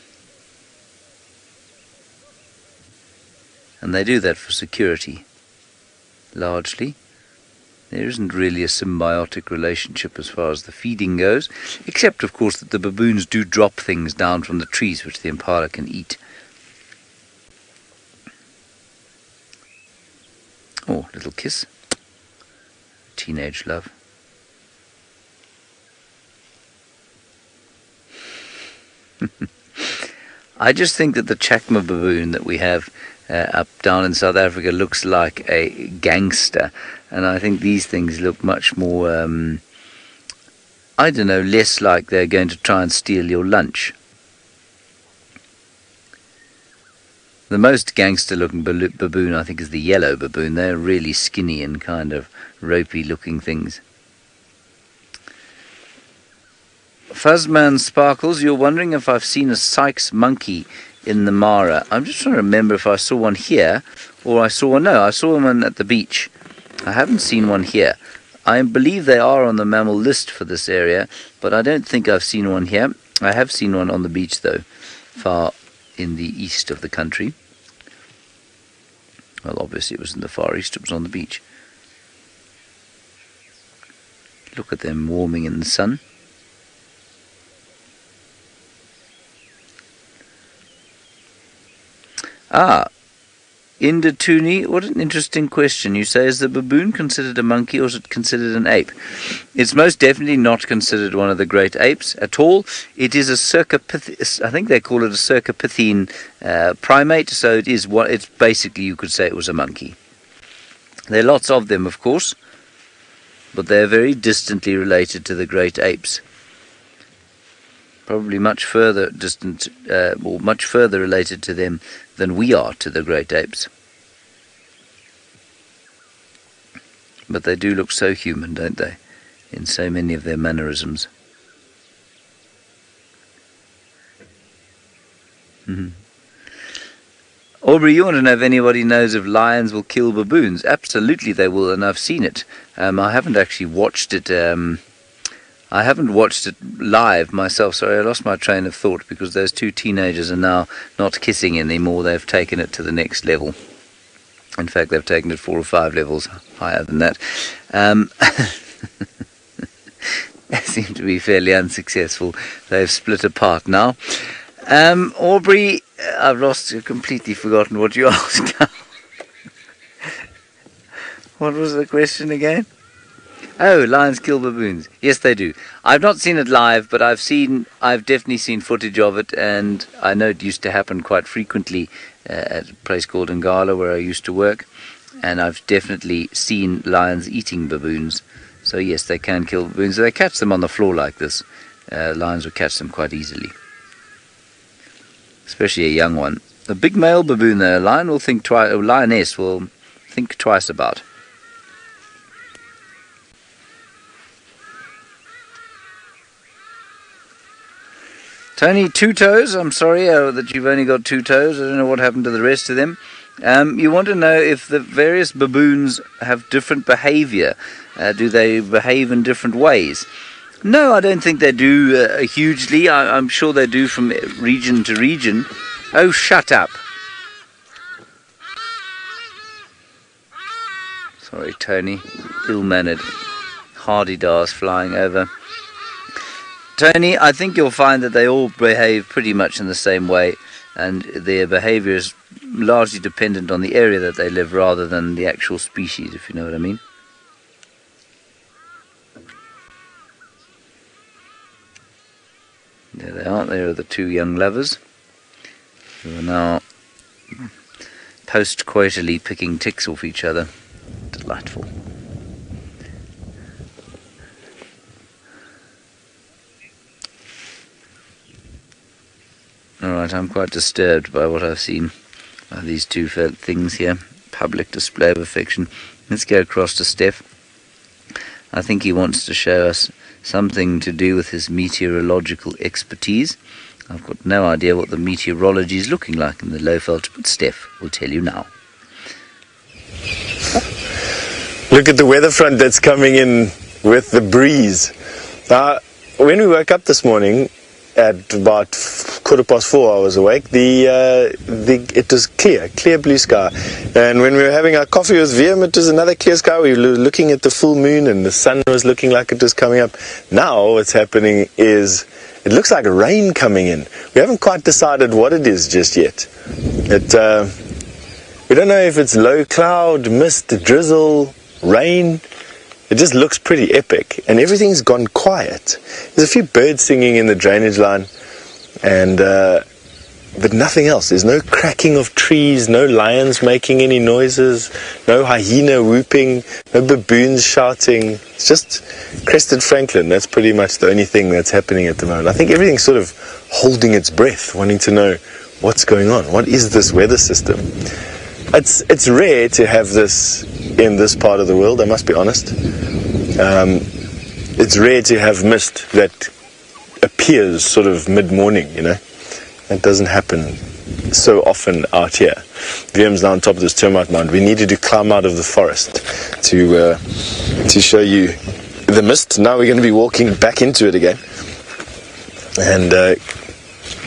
And they do that for security, largely. There isn't really a symbiotic relationship as far as the feeding goes, except of course that the baboons do drop things down from the trees which the impala can eat. Oh, little kiss. Teenage love. I just think that the Chakma baboon that we have up down in South Africa looks like a gangster, and I think these things look much more, I don't know, less like they're going to try and steal your lunch. The most gangster looking baboon I think is the yellow baboon. They're really skinny and kind of ropey looking things. Fuzzman Sparkles, you're wondering if I've seen a Sykes monkey in the Mara. I'm just trying to remember if I saw one here or I saw one. No, I saw one at the beach. I haven't seen one here. I believe they are on the mammal list for this area, but I don't think I've seen one here. I have seen one on the beach though, far in the east of the country. Well, obviously it was in the Far East, it was on the beach. Look at them warming in the sun. Ah, Indatuni, what an interesting question. You say, is the baboon considered a monkey or is it considered an ape? It's most definitely not considered one of the great apes at all. It is a I think they call it a circopithine primate, so it is what it's basically, you could say it was a monkey. There are lots of them, of course, but they're very distantly related to the great apes. Probably much further distant, or much further related to them than we are to the great apes. But they do look so human, don't they, in so many of their mannerisms. Aubrey, you want to know if anybody knows if lions will kill baboons? Absolutely they will, and I've seen it. I haven't actually watched it. I haven't watched it live myself. Sorry, I lost my train of thought because those two teenagers are now not kissing anymore. They've taken it to the next level. In fact, they've taken it 4 or 5 levels higher than that. They seem to be fairly unsuccessful. They've split apart now. Aubrey, I've completely forgotten what you asked now. What was the question again? Oh, lions kill baboons. Yes, they do. I've not seen it live, but I've definitely seen footage of it, and I know it used to happen quite frequently at a place called Angama where I used to work, and I've definitely seen lions eating baboons. So yes, they can kill baboons. They catch them on the floor like this. Lions will catch them quite easily, especially a young one. A big male baboon, though, a lion will think twice. A lioness will think twice about. Tony, 2 toes. I'm sorry that you've only got 2 toes. I don't know what happened to the rest of them. You want to know if the various baboons have different behavior. Do they behave in different ways? No, I don't think they do hugely. I'm sure they do from region to region. Oh, shut up. Sorry, Tony. Ill-mannered. Hardy-dars flying over. Tony, I think you'll find that they all behave pretty much in the same way, and their behavior is largely dependent on the area that they live rather than the actual species, if you know what I mean. There they are. There are the 2 young lovers who are now post-coitally picking ticks off each other. Delightful. Alright, I'm quite disturbed by what I've seen by these 2 things here. Public display of affection. Let's go across to Steph. I think he wants to show us something to do with his meteorological expertise. I've got no idea what the meteorology is looking like in the low veld, but Steph will tell you now. Look at the weather front that's coming in with the breeze. Now, when we woke up this morning, at about 4:15 I was awake, it was clear blue sky, and when we were having our coffee with VM, it was another clear sky. We were looking at the full moon and the sun was looking like it was coming up. Now what's happening is it looks like rain coming in. We haven't quite decided what it is just yet. We don't know if it's low cloud, mist, drizzle, rain. It just looks pretty epic, and everything's gone quiet. There's a few birds singing in the drainage line, and but nothing else. There's no cracking of trees, no lions making any noises, no hyena whooping, no baboons shouting. It's just crested Franklin. That's pretty much the only thing that's happening at the moment. I think everything's sort of holding its breath, wanting to know what's going on. What is this weather system? It's rare to have this in this part of the world, I must be honest. It's rare to have mist that appears sort of mid-morning, you know. That doesn't happen so often out here. VM's now on top of this termite mound. We needed to climb out of the forest to show you the mist. Now we're going to be walking back into it again and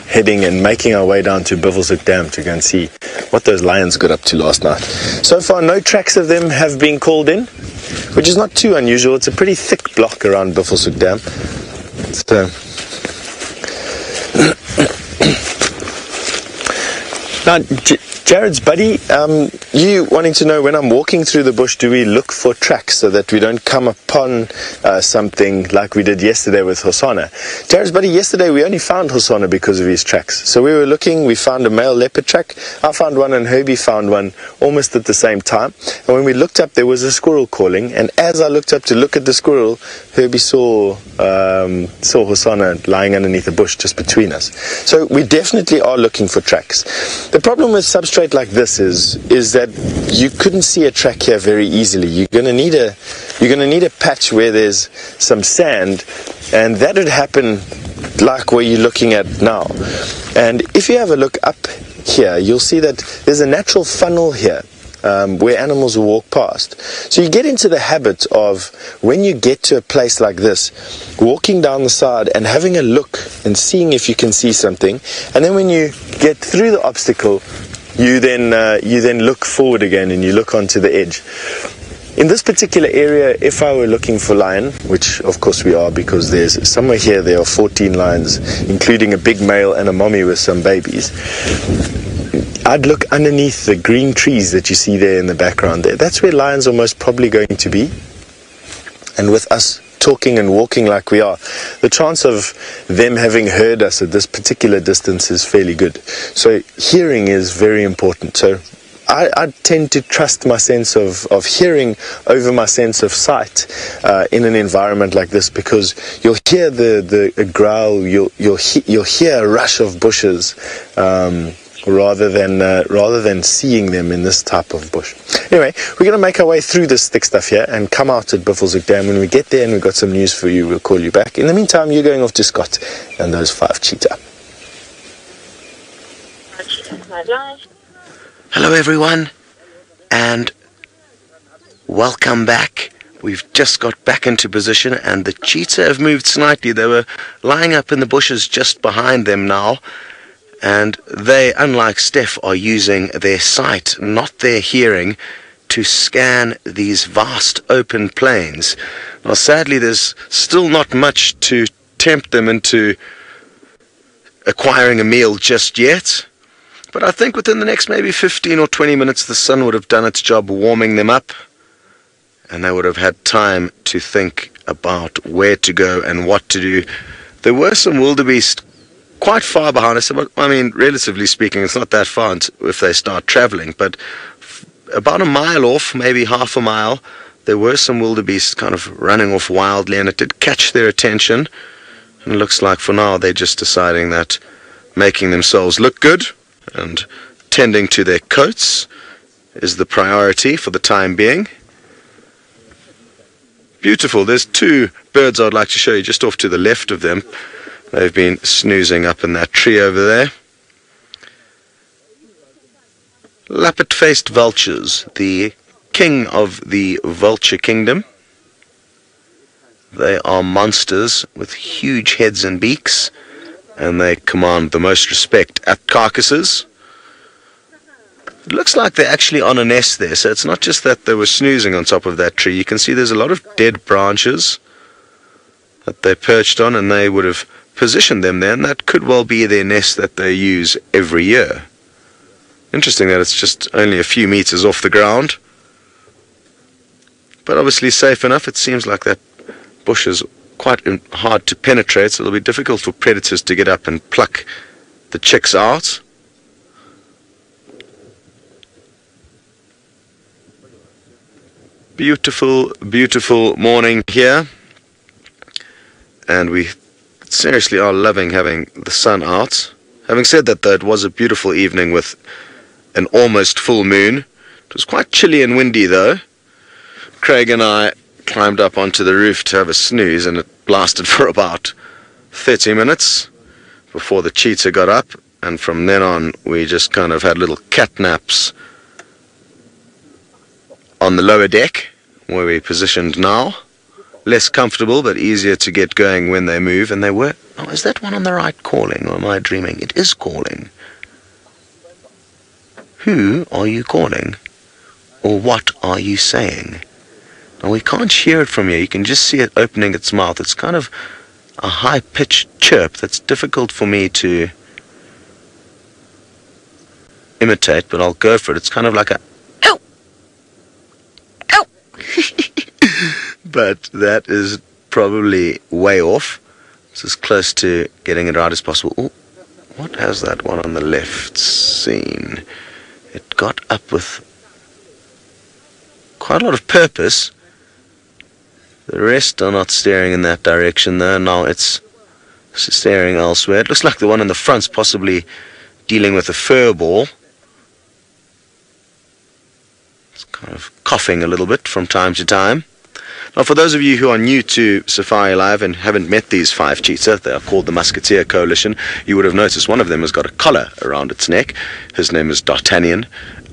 heading and making our way down to Vultures Dam to go and see what those lions got up to last night. So far, no tracks of them have been called in, which is not too unusual. It's a pretty thick block around Vultures Dam. So, now, Jared's buddy, you wanting to know when I'm walking through the bush, do we look for tracks so that we don't come upon something like we did yesterday with Hosanna? Jared's buddy, yesterday we only found Hosanna because of his tracks. So we were looking, we found a male leopard track. I found one and Herbie found one almost at the same time. And when we looked up, there was a squirrel calling. And as I looked up to look at the squirrel, Herbie saw Hosanna lying underneath a bush just between us. So we definitely are looking for tracks. The problem with substrate like this is that you couldn't see a track here very easily. You're going to need a patch where there's some sand, and that would happen like where you're looking at now. And if you have a look up here, you'll see that there's a natural funnel here. Where animals will walk past. So you get into the habit of, when you get to a place like this, walking down the side and having a look and seeing if you can see something, and then when you get through the obstacle, you then look forward again and you look onto the edge. In this particular area, if I were looking for lion, which of course we are, because there's somewhere here there are 14 lions, including a big male and a mommy with some babies, I'd look underneath the green trees that you see there in the background there. That's where lions are most probably going to be. And with us talking and walking like we are, the chance of them having heard us at this particular distance is fairly good. So hearing is very important. So I tend to trust my sense of hearing over my sense of sight in an environment like this, because you'll hear the growl, you'll hear a rush of bushes, rather than seeing them in this type of bush. Anyway, we're going to make our way through this thick stuff here and come out at Buffelshoek Dam. When we get there and we've got some news for you, we'll call you back. In the meantime, you're going off to Scott and those 5 cheetah. Hello everyone, and welcome back. We've just got back into position and the cheetah have moved slightly. They were lying up in the bushes just behind them now. And they, unlike Steph, are using their sight, not their hearing, to scan these vast open plains. Now, sadly, there's still not much to tempt them into acquiring a meal just yet. But I think within the next maybe 15 or 20 minutes, the sun would have done its job warming them up, and they would have had time to think about where to go and what to do. There were some wildebeest quite far behind us. I mean, relatively speaking, it's not that far if they start traveling, but about a mile off, maybe half a mile, there were some wildebeest kind of running off wildly, and it did catch their attention. And it looks like for now they're just deciding that making themselves look good and tending to their coats is the priority for the time being. Beautiful. There's 2 birds I'd like to show you just off to the left of them. They've been snoozing up in that tree over there. Lappet-faced vultures, the king of the vulture kingdom. They are monsters with huge heads and beaks, and they command the most respect at carcasses. It looks like they're actually on a nest there, so it's not just that they were snoozing on top of that tree. You can see there's a lot of dead branches that they perched on, and they would have positioned them there, and that could well be their nest that they use every year. Interesting that it's just only a few meters off the ground, but obviously safe enough. It seems like that bush is quite hard to penetrate, so it'll be difficult for predators to get up and pluck the chicks out. Beautiful, beautiful morning here, and we seriously are loving having the sun out. Having said that, though, it was a beautiful evening with an almost full moon. It was quite chilly and windy, though. Craig and I climbed up onto the roof to have a snooze, and it lasted for about 30 minutes before the cheetah got up, and from then on we just kind of had little cat naps on the lower deck where we positioned now. Less comfortable, but easier to get going when they move. And they were... Oh, is that one on the right calling, or am I dreaming? It is calling. Who are you calling? Or what are you saying? Now, we can't hear it from here. You can just see it opening its mouth. It's kind of a high-pitched chirp that's difficult for me to imitate, but I'll go for it. It's kind of like a ow, ow. But that is probably way off. It's as close to getting it right as possible. Ooh, what has that one on the left seen? It got up with quite a lot of purpose. The rest are not staring in that direction though. Now it's staring elsewhere. It looks like the one in the front's possibly dealing with a fur ball. It's kind of coughing a little bit from time to time. Now, for those of you who are new to Safari Live and haven't met these 5 cheetah, they are called the Musketeer Coalition. You would have noticed one of them has got a collar around its neck. His name is D'Artagnan,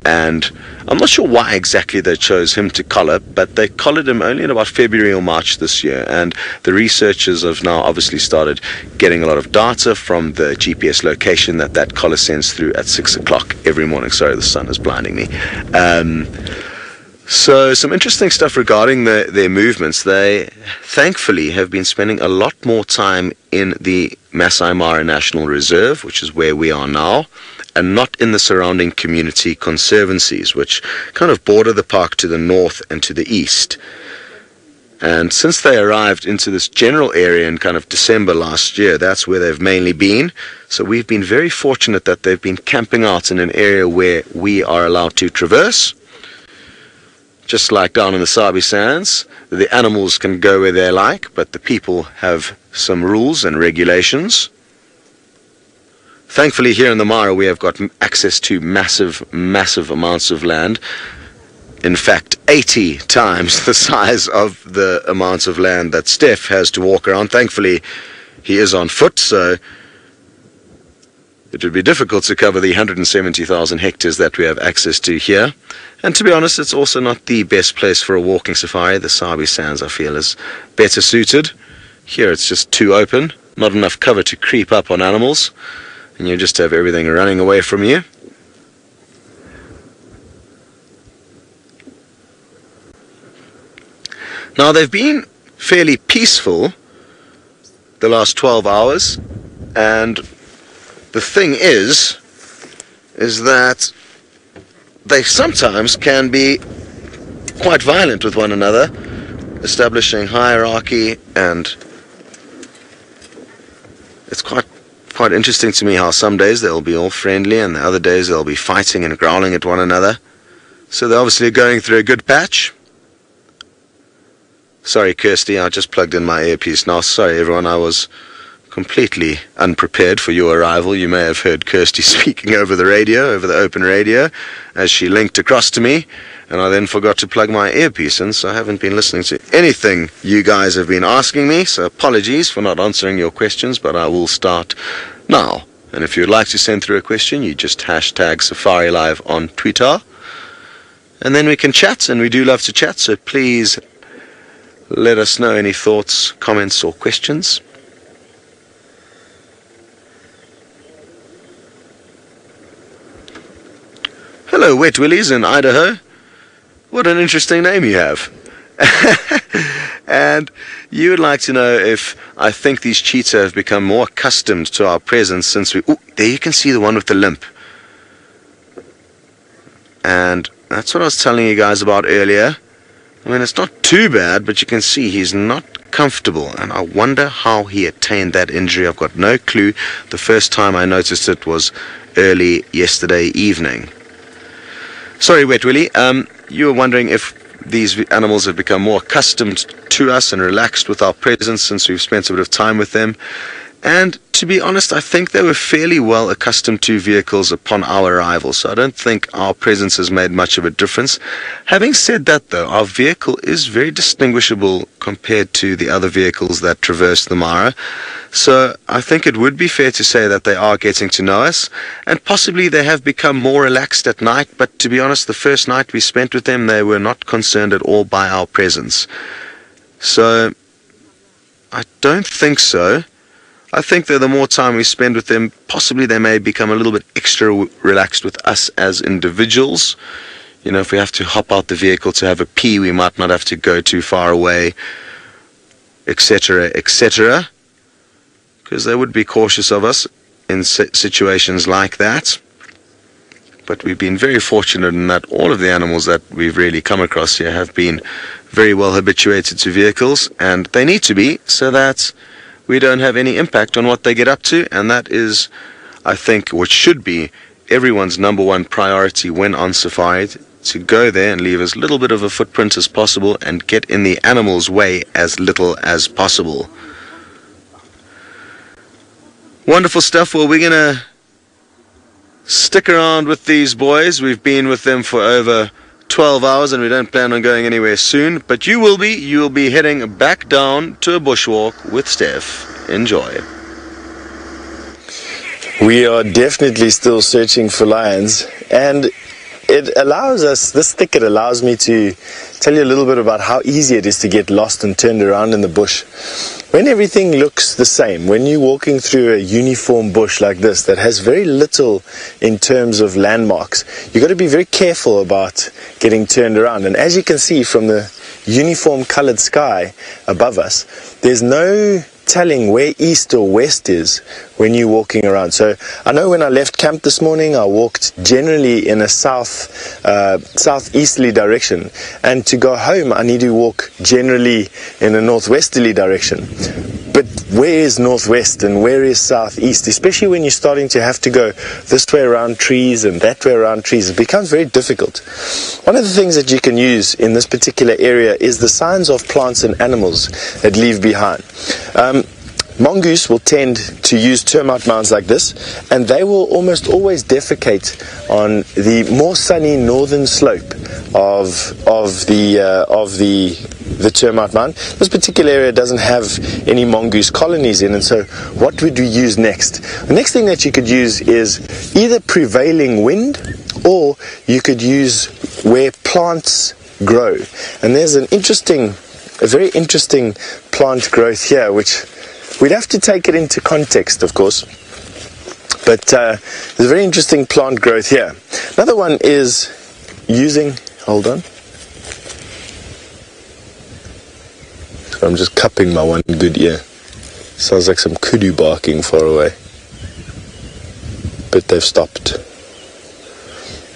and I'm not sure why exactly they chose him to collar, but they collared him only in about February or March this year, and the researchers have now obviously started getting a lot of data from the GPS location that collar sends through at 6 o'clock every morning. Sorry, the sun is blinding me. So some interesting stuff regarding their movements. They thankfully have been spending a lot more time in the Masai Mara National Reserve, which is where we are now, and not in the surrounding community conservancies, which kind of border the park to the north and to the east. And since they arrived into this general area in kind of December last year, that's where they've mainly been. So we've been very fortunate that they've been camping out in an area where we are allowed to traverse. Just like down in the Sabi sands, the animals can go where they like, but the people have some rules and regulations. Thankfully, here in the Mara, we have got access to massive amounts of land. In fact, 80 times the size of the amounts of land that Steph has to walk around. Thankfully, he is on foot, so it would be difficult to cover the 170,000 hectares that we have access to here. And to be honest, it's also not the best place for a walking safari. The Sabi Sands, I feel, is better suited. Here it's just too open, not enough cover to creep up on animals, and you just have everything running away from you. Now, they've been fairly peaceful the last 12 hours, and the thing is that they sometimes can be quite violent with one another, establishing hierarchy, and it's quite interesting to me how some days they'll be all friendly and the other days they'll be fighting and growling at one another. So they're obviously going through a good patch. Sorry, Kirsty, I just plugged in my earpiece now. Sorry, everyone, I was completely unprepared for your arrival. You may have heard Kirsty speaking over the radio, over the open radio, as she linked across to me, and I then forgot to plug my earpiece in, so I haven't been listening to anything you guys have been asking me, so apologies for not answering your questions, but I will start now. And if you'd like to send through a question, you just hashtag Safari Live on Twitter, and then we can chat, and we do love to chat, so please let us know any thoughts, comments, or questions. Hello, Wet Willies in Idaho. What an interesting name you have. And you would like to know if I think these cheetah have become more accustomed to our presence since we... Ooh, there you can see the one with the limp. And that's what I was telling you guys about earlier. I mean, it's not too bad, but you can see he's not comfortable. And I wonder how he attained that injury. I've got no clue. The first time I noticed it was early yesterday evening. Sorry, Wet Willie, you were wondering if these animals have become more accustomed to us and relaxed with our presence since we've spent a bit of time with them. And to be honest, I think they were fairly well accustomed to vehicles upon our arrival, so I don't think our presence has made much of a difference. Having said that, though, our vehicle is very distinguishable compared to the other vehicles that traverse the Mara, so I think it would be fair to say that they are getting to know us, and possibly they have become more relaxed at night, but to be honest, the first night we spent with them, they were not concerned at all by our presence. So, I don't think so. I think that the more time we spend with them, possibly they may become a little bit extra relaxed with us as individuals. You know, if we have to hop out the vehicle to have a pee, we might not have to go too far away, etc., etc. Because they would be cautious of us in situations like that. but we've been very fortunate in that all of the animals that we've really come across here have been very well habituated to vehicles, and they need to be, so that we don't have any impact on what they get up to. And that is, I think, what should be everyone's number one priority when on safari, to go there and leave as little bit of a footprint as possible and get in the animal's way as little as possible. Wonderful stuff. Well, we're going to stick around with these boys. We've been with them for over 12 hours and we don't plan on going anywhere soon, but you will be heading back down to a bushwalk with Steph. Enjoy. We are definitely still searching for lions, and it allows us, this thicket allows me to tell you a little bit about how easy it is to get lost and turned around in the bush. When everything looks the same, when you're walking through a uniform bush like this that has very little in terms of landmarks, you've got to be very careful about getting turned around. And as you can see from the uniform colored sky above us, there's no telling where east or west is when you're walking around. So I know when I left camp this morning, I walked generally in a southeasterly direction, and to go home I need to walk generally in a northwesterly direction. But where is northwest and where is southeast, especially when you're starting to have to go this way around trees and that way around trees? It becomes very difficult. One of the things that you can use in this particular area is the signs of plants and animals that leave behind. Mongoose will tend to use termite mounds like this, and they will almost always defecate on the more sunny northern slope of the termite mound. This particular area doesn't have any mongoose colonies in, and so what would we use next? The next thing that you could use is either prevailing wind, or you could use where plants grow. And there's a very interesting plant growth here, which we'd have to take it into context, of course, but there's a very interesting plant growth here. Another one is using, hold on, so I'm just cupping my one good ear. Sounds like some kudu barking far away, but they've stopped.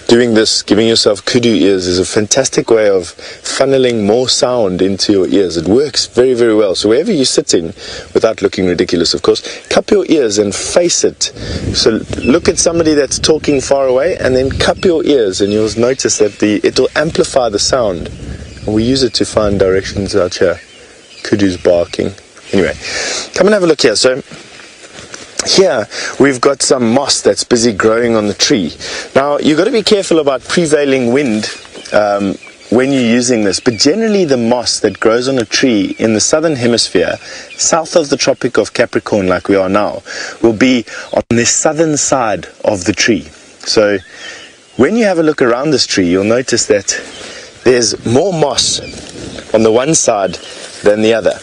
Doing this, giving yourself kudu ears, is a fantastic way of funneling more sound into your ears. It works very, very well. So wherever you're sitting, without looking ridiculous, of course, cup your ears and face it. So look at somebody that's talking far away and then cup your ears, and you'll notice that it'll amplify the sound. And we use it to find directions out here. Kudu's barking. Anyway, come and have a look here. So here we've got some moss that's busy growing on the tree. Now you've got to be careful about prevailing wind when you're using this, but generally the moss that grows on a tree in the southern hemisphere, south of the Tropic of Capricorn like we are now, will be on the southern side of the tree. So when you have a look around this tree, you'll notice that there's more moss on the one side than the other.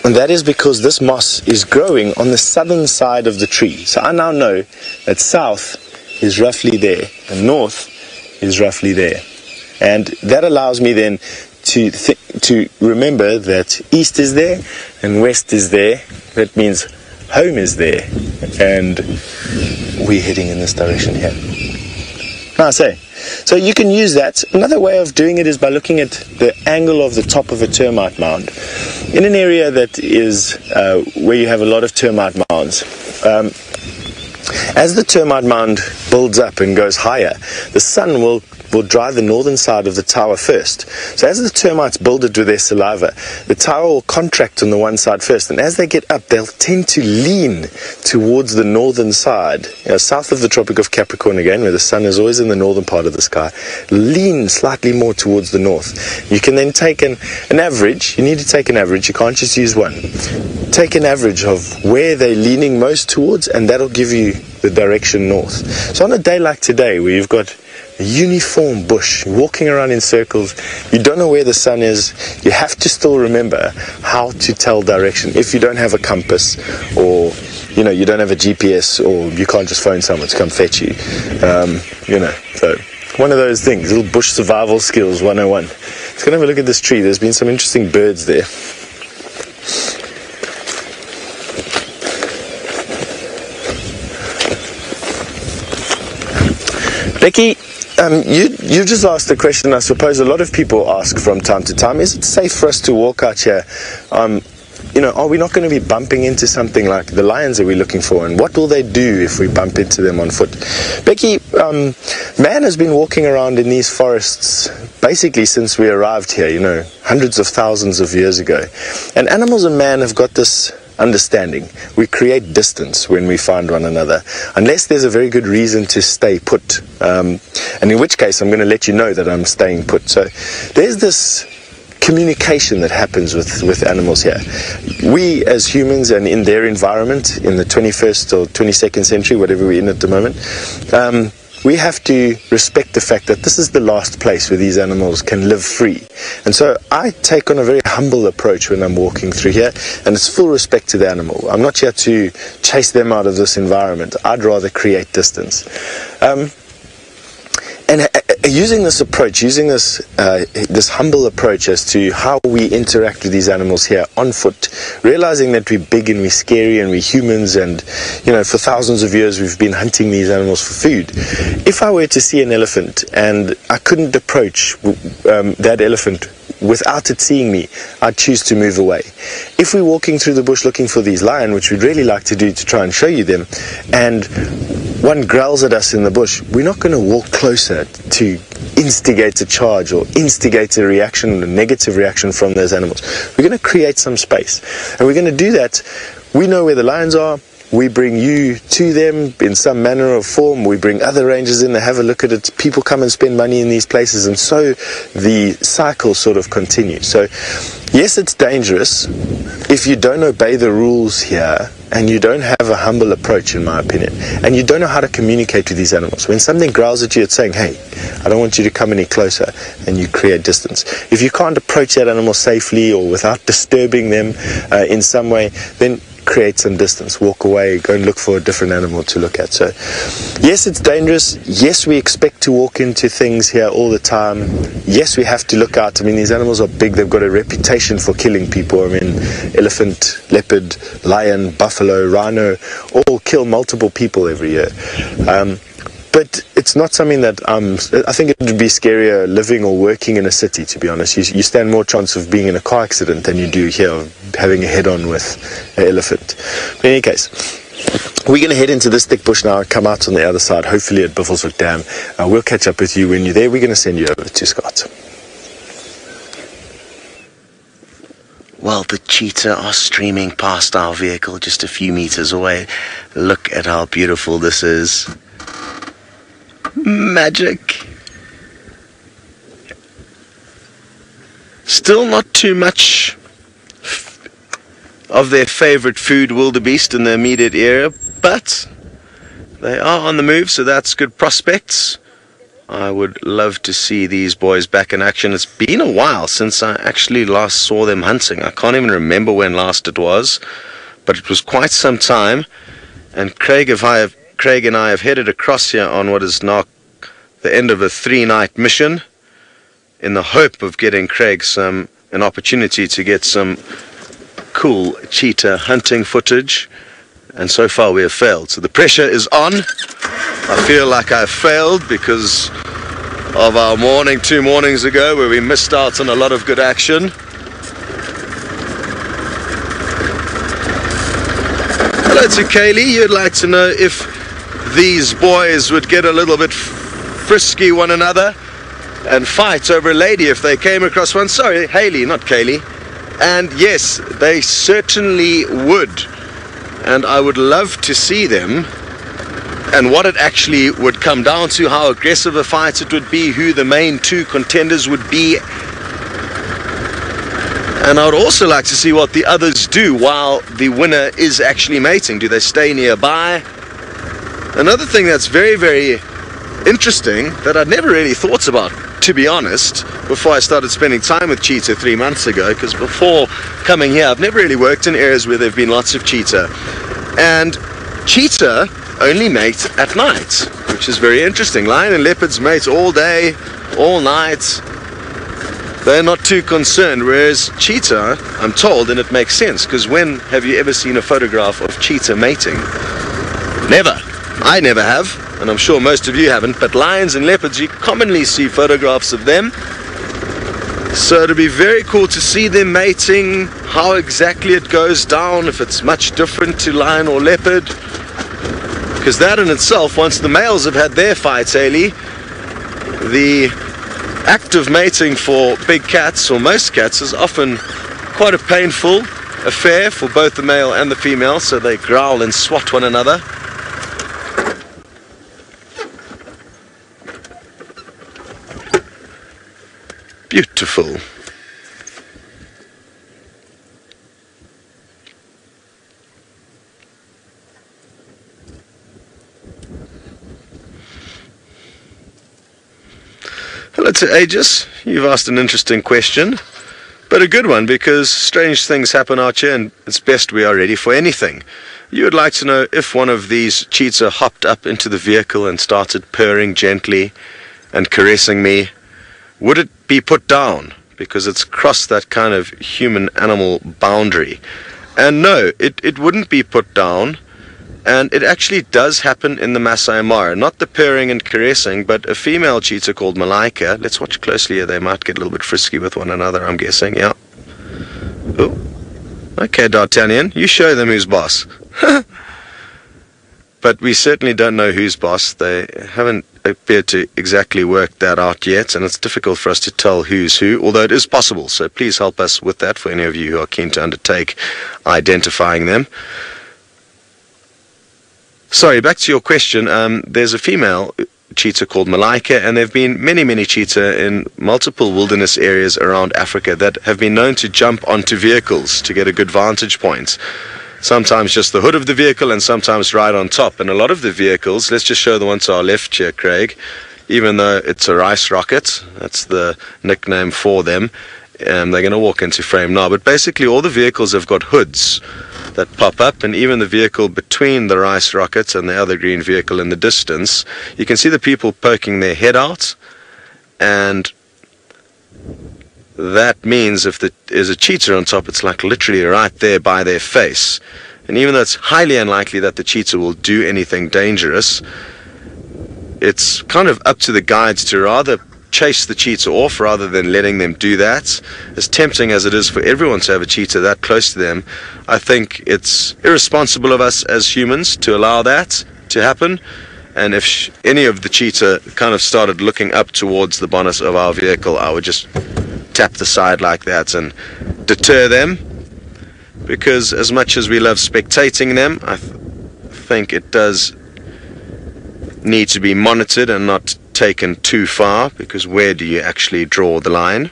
And that is because this moss is growing on the southern side of the tree. So I now know that south is roughly there and north is roughly there. And that allows me then to remember that east is there and west is there. That means home is there. And we're heading in this direction here. Now I say, so you can use that. Another way of doing it is by looking at the angle of the top of a termite mound. In an area that is where you have a lot of termite mounds, as the termite mound builds up and goes higher, the sun will dry the northern side of the tower first. So as the termites build it with their saliva, the tower will contract on the one side first, and as they get up, they'll tend to lean towards the northern side, south of the Tropic of Capricorn again, where the sun is always in the northern part of the sky. Lean slightly more towards the north. You can then take an average. You need to take an average. You can't just use one. Take an average of where they're leaning most towards, and that'll give you the direction north. So on a day like today, where you've got a uniform bush, walking around in circles, you don't know where the sun is, you have to still remember how to tell direction. If you don't have a compass, or you don't have a GPS, or you can't just phone someone to come fetch you, so one of those things, little bush survival skills 101. Let's go and have a look at this tree. There's been some interesting birds there. Becky, you just asked the question I suppose a lot of people ask from time to time. Is it safe for us to walk out here? Are we not going to be bumping into something like the lions that we're looking for? And what will they do if we bump into them on foot? Becky, man has been walking around in these forests basically since we arrived here, hundreds of thousands of years ago. And animals and man have got this understanding. We create distance when we find one another, unless there's a very good reason to stay put. And in which case, I'm going to let you know that I'm staying put. So there's this communication that happens with animals here. We as humans and in their environment in the 21st or 22nd century, whatever we're in at the moment, we have to respect the fact that this is the last place where these animals can live free. And so I take on a very humble approach when I'm walking through here, and it's full respect to the animal. I'm not here to chase them out of this environment. I'd rather create distance. And using this approach, this humble approach as to how we interact with these animals here on foot, realizing that we're big and we're scary and we're humans, and for thousands of years we've been hunting these animals for food. If I were to see an elephant and I couldn't approach that elephant without it seeing me, I'd choose to move away. If we're walking through the bush looking for these lions, which we'd really like to do to try and show you them, and one growls at us in the bush, we're not going to walk closer to instigate a charge or instigate a reaction, a negative reaction from those animals. We're going to create some space, and we're going to do that. We know where the lions are. We bring you to them in some manner or form. We bring other rangers in to have a look at it. People come and spend money in these places, and so the cycle sort of continues. So yes, it's dangerous if you don't obey the rules here and you don't have a humble approach, in my opinion, and you don't know how to communicate with these animals. When something growls at you, it's saying, hey, I don't want you to come any closer, and you create distance. If you can't approach that animal safely or without disturbing them in some way, then create some distance, walk away, go and look for a different animal to look at. So yes, it's dangerous. Yes, we expect to walk into things here all the time. Yes, we have to look out. I mean, these animals are big. They've got a reputation for killing people. I mean, elephant, leopard, lion, buffalo, rhino all kill multiple people every year. But it's not something that I think it would be scarier living or working in a city, to be honest. You stand more chance of being in a car accident than you do here of having a head-on with an elephant. But in any case, we're going to head into this thick bush now and come out on the other side, hopefully at Buffelshoek Dam. We'll catch up with you when you're there. We're going to send you over to Scott. Well, the cheetah are streaming past our vehicle just a few meters away. Look at how beautiful this is. Magic. Still not too much of their favorite food, wildebeest, in the immediate area, but they are on the move, so that's good prospects. I would love to see these boys back in action. It's been a while since I actually last saw them hunting. I can't even remember when last it was, but it was quite some time. And Craig and I have headed across here on what is now the end of a 3-night mission, in the hope of getting Craig an opportunity to get some cool cheetah hunting footage, and so far we have failed. So the pressure is on. I feel like I've failed because of our 2 mornings ago where we missed out on a lot of good action. Hello to Kaylee. You'd like to know if these boys would get a little bit frisky one another and fight over a lady if they came across one. Sorry, Haley, not Kaylee. And yes, they certainly would. And I would love to see them and what it actually would come down to, how aggressive a fight it would be, who the main 2 contenders would be. And I would also like to see what the others do while the winner is actually mating. Do they stay nearby? Another thing that's very, very interesting that I'd never really thought about, to be honest, before I started spending time with cheetah 3 months ago, because before coming here I've never really worked in areas where there have been lots of cheetah. And cheetah only mate at night, which is very interesting. Lion and leopards mate all day, all night. They're not too concerned, whereas cheetah, I'm told, and it makes sense, because when have you ever seen a photograph of cheetah mating? Never. I never have. and I'm sure most of you haven't, but lions and leopards, you commonly see photographs of them. So it'll be very cool to see them mating, how exactly it goes down, if it's much different to lion or leopard. Because that in itself, once the males have had their fights, Ailey, the act of mating for big cats, or most cats, is often quite a painful affair for both the male and the female, so they growl and swat one another. Beautiful. Hello to Aegis. You've asked an interesting question, but a good one, because strange things happen out here and it's best we are ready for anything. You would like to know if one of these cheetah hopped up into the vehicle and started purring gently and caressing me, would it be put down because it's crossed that kind of human-animal boundary? And no, it wouldn't be put down, and it actually does happen in the Masai Mara. Not the purring and caressing, but a female cheetah called Malaika. Let's watch closely here. They might get a little bit frisky with one another, I'm guessing. Yeah. Oh. Okay, D'Artagnan, you show them who's boss. But we certainly don't know who's boss. They haven't appeared to exactly work that out yet, and it's difficult for us to tell who's who, although it is possible. So please help us with that for any of you who are keen to undertake identifying them. Sorry, back to your question. There's a female cheetah called Malaika, and there have been many cheetah in multiple wilderness areas around Africa that have been known to jump onto vehicles to get a good vantage point. Sometimes just the hood of the vehicle and sometimes right on top. And a lot of the vehicles, let's just show the one to our left here, Craig, even though it's a rice rocket, that's the nickname for them, they're going to walk into frame now. But basically all the vehicles have got hoods that pop up, and even the vehicle between the rice rocket and the other green vehicle in the distance, you can see the people poking their head out, and that means if there is a cheetah on top, it's like literally right there by their face. And even though it's highly unlikely that the cheetah will do anything dangerous, it's kind of up to the guides to rather chase the cheetah off rather than letting them do that. As tempting as it is for everyone to have a cheetah that close to them, I think it's irresponsible of us as humans to allow that to happen. And if any of the cheetah kind of started looking up towards the bonnet of our vehicle, I would just tap the side like that and deter them, because as much as we love spectating them, I think it does need to be monitored and not taken too far, because where do you actually draw the line?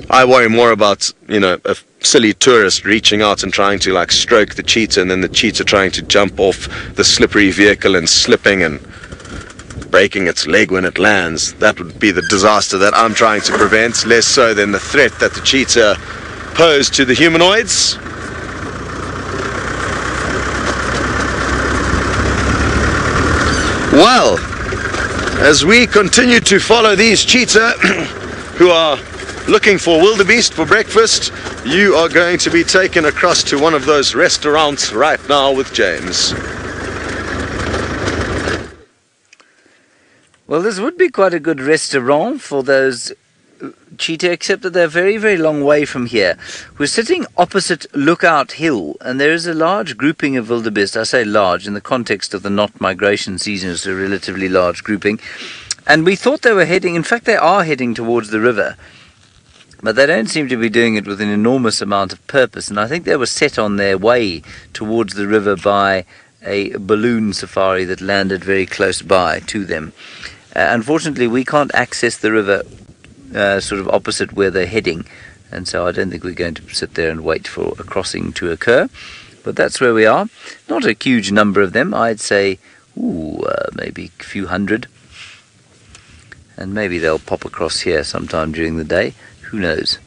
I worry more about, a silly tourist reaching out and trying to like stroke the cheetah, and then the cheetah trying to jump off the slippery vehicle and slipping and breaking its leg when it lands. That would be the disaster that I'm trying to prevent, less so than the threat that the cheetah posed to the humanoids. Well, as we continue to follow these cheetah who are looking for wildebeest for breakfast, you are going to be taken across to one of those restaurants right now with James. Well, this would be quite a good restaurant for those cheetah, except that they're very, very long way from here. We're sitting opposite Lookout Hill, and there is a large grouping of wildebeest. I say large in the context of the not migration season. It's a relatively large grouping. And we thought they were heading, in fact they are heading towards the river, but they don't seem to be doing it with an enormous amount of purpose. And I think they were set on their way towards the river by a balloon safari that landed very close by to them. Unfortunately, we can't access the river sort of opposite where they're heading, and so I don't think we're going to sit there and wait for a crossing to occur. But that's where we are. Not a huge number of them. I'd say maybe a few hundred, and maybe they'll pop across here sometime during the day. Who knows?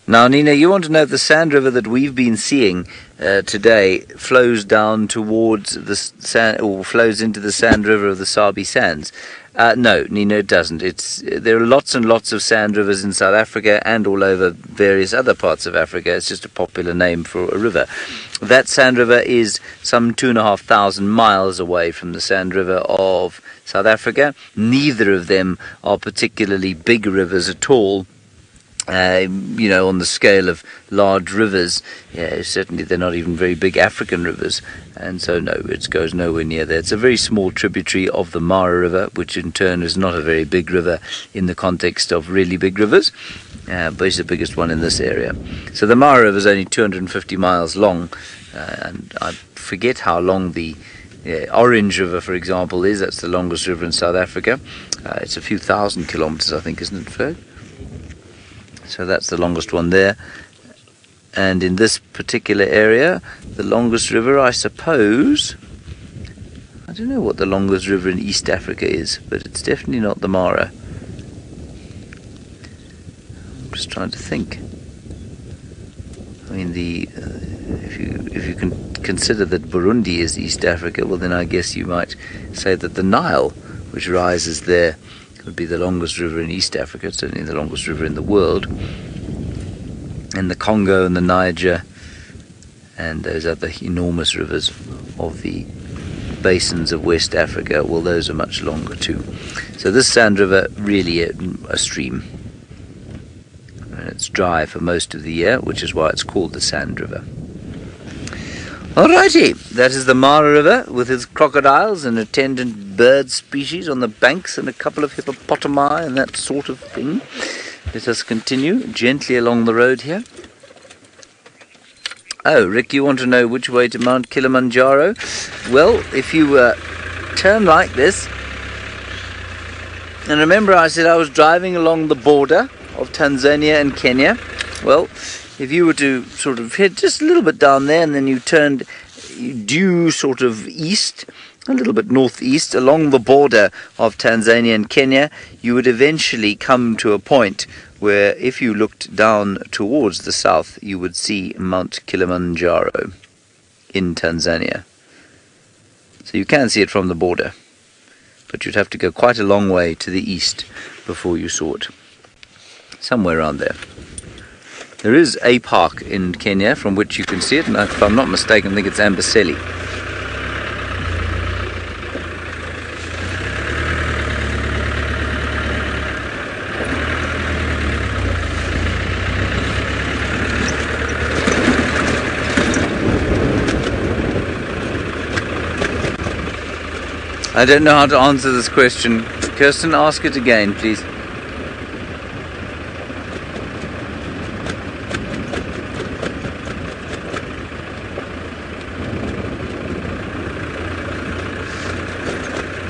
Now, Nina, you want to know the Sand River that we've been seeing today flows down towards the sand, or flows into the Sand River of the Sabi Sands. No, Nina, it doesn't. There are lots and lots of sand rivers in South Africa and all over various other parts of Africa. It's just a popular name for a river. That Sand River is some 2,500 miles away from the Sand River of South Africa. Neither of them are particularly big rivers at all. On the scale of large rivers, certainly they're not even very big African rivers, and so no, it goes nowhere near there. It's a very small tributary of the Mara River, which in turn is not a very big river in the context of really big rivers, but it's the biggest one in this area. So the Mara River is only 250 miles long, and I forget how long the Orange River, for example, is. That's the longest river in South Africa. It's a few thousand kilometers, I think, isn't it, Ferg? So that's the longest one there. And in this particular area, the longest river, I suppose, I don't know what the longest river in East Africa is, but it's definitely not the Mara. I'm just trying to think. I mean, if you can consider that Burundi is East Africa, well then I guess you might say that the Nile, which rises there, would be the longest river in East Africa, certainly the longest river in the world. And the Congo and the Niger and those other enormous rivers of the basins of West Africa, well, those are much longer too. So this Sand River, really a stream. And it's dry for most of the year, which is why it's called the Sand River. Alrighty, that is the Mara River with its crocodiles and attendant bird species on the banks and a couple of hippopotami and that sort of thing. Let us continue gently along the road here. Oh, Rick, you want to know which way to Mount Kilimanjaro? Well, if you turn like this, and remember I said I was driving along the border of Tanzania and Kenya. Well, if you were to sort of head just a little bit down there and then you turned due sort of east, a little bit northeast along the border of Tanzania and Kenya, you would eventually come to a point where if you looked down towards the south, you would see Mount Kilimanjaro in Tanzania. So you can see it from the border, but you'd have to go quite a long way to the east before you saw it. Somewhere around there. There is a park in Kenya from which you can see it, and if I'm not mistaken, I think it's Amboseli. I don't know how to answer this question. Kirsten, ask it again, please.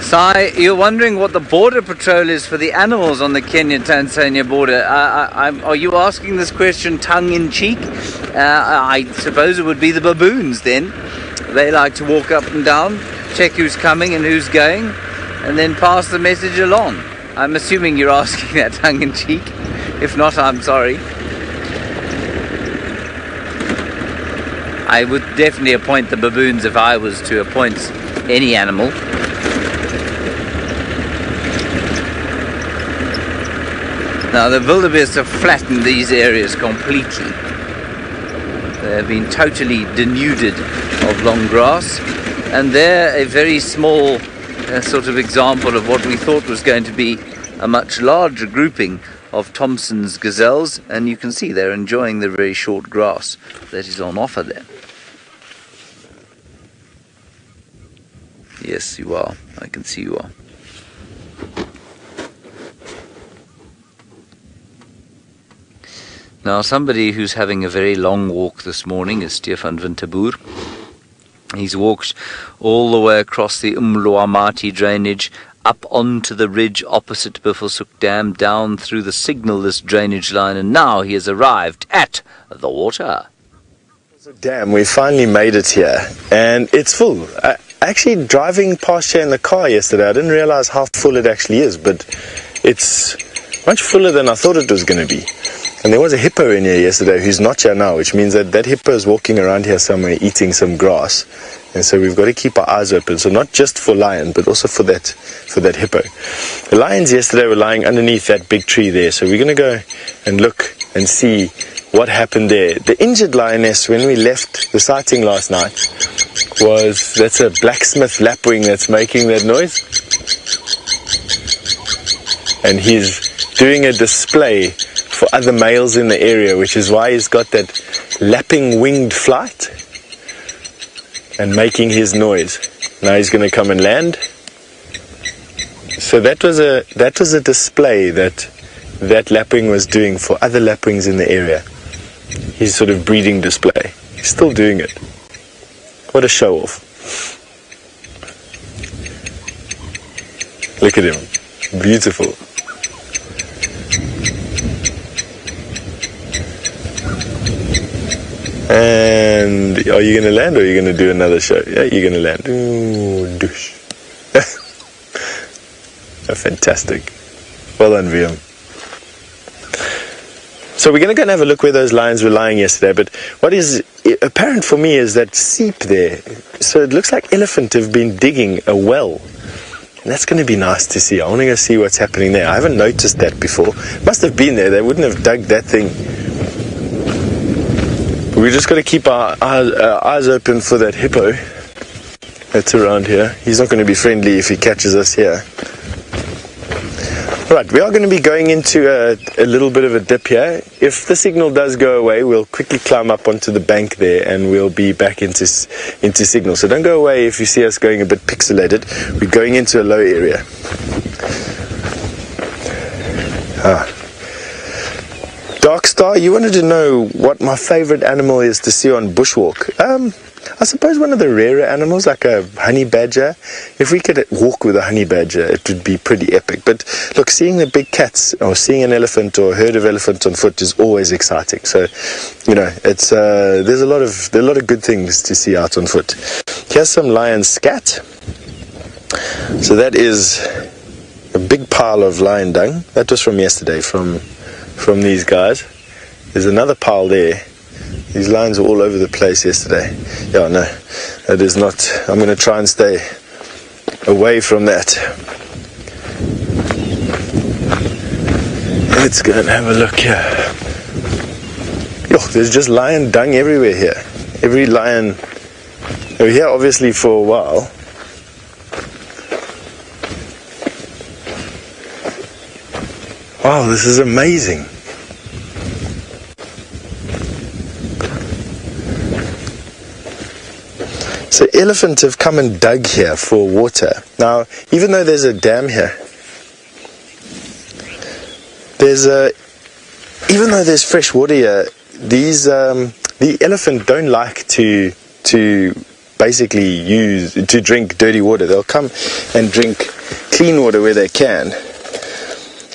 Sai, you're wondering what the border patrol is for the animals on the Kenya-Tanzania border. Are you asking this question tongue-in-cheek? I suppose it would be the baboons then. They like to walk up and down, check who's coming and who's going, and then pass the message along. I'm assuming you're asking that tongue-in-cheek. If not, I'm sorry. I would definitely appoint the baboons if I was to appoint any animal. Now the wildebeest have flattened these areas completely. They have been totally denuded of long grass, and they're a very small sort of example of what we thought was going to be a much larger grouping of Thompson's gazelles, and you can see they're enjoying the very short grass that is on offer there. Yes, you are. I can see you are. Now, somebody who's having a very long walk this morning is Stefan Winterboer. He's walked all the way across the Umluamati drainage, up onto the ridge opposite Buffelshoek Dam, down through the signalless drainage line, and now he has arrived at the water. Dam, we finally made it here, and it's full. Actually, driving past here in the car yesterday, I didn't realize how full it actually is, but it's much fuller than I thought it was going to be. And there was a hippo in here yesterday who's not here now, which means that that hippo is walking around here somewhere eating some grass. And so we've got to keep our eyes open. So not just for lion, but also for that hippo. The lions yesterday were lying underneath that big tree there. So we're going to go and look and see what happened there. The injured lioness, when we left the sighting last night, that's a blacksmith lapwing that's making that noise. And he's doing a display for other males in the area, which is why he's got that lapping winged flight and making his noise. Now he's going to come and land. So that was a display that lapwing was doing for other lapwings in the area. His sort of breeding display. He's still doing it. What a show off. Look at him. Beautiful. And are you going to land or are you going to do another show? Yeah, you're going to land. Ooh, douche. Fantastic. Well done, VM. So we're going to go and have a look where those lions were lying yesterday. But what is apparent for me is that seep there. So it looks like elephant have been digging a well. And that's going to be nice to see. I want to go see what's happening there. I haven't noticed that before. Must have been there. They wouldn't have dug that thing. We just got to keep our eyes open for that hippo that's around here. He's not going to be friendly if he catches us here. Right, we are going to be going into a little bit of a dip here. If the signal does go away, we'll quickly climb up onto the bank there and we'll be back into signal. So don't go away if you see us going a bit pixelated. We're going into a low area. Dark Star, you wanted to know what my favorite animal is to see on bushwalk. I suppose one of the rarer animals, like a honey badger. If we could walk with a honey badger, it would be pretty epic. But look, seeing the big cats or seeing an elephant or a herd of elephants on foot is always exciting. So, you know, it's there's a lot of good things to see out on foot. Here's some lion scat. So that is a big pile of lion dung. That was from yesterday, from these guys. There's another pile there. These lions were all over the place yesterday. Yeah, no, that is not. I'm going to try and stay away from that. Let's go and have a look here. Yo, there's just lion dung everywhere here. Every lion. We're here obviously for a while. Wow, this is amazing. So elephants have come and dug here for water. Now, even though there's a dam here, even though there's fresh water here, the elephant don't like to basically drink dirty water. They'll come and drink clean water where they can.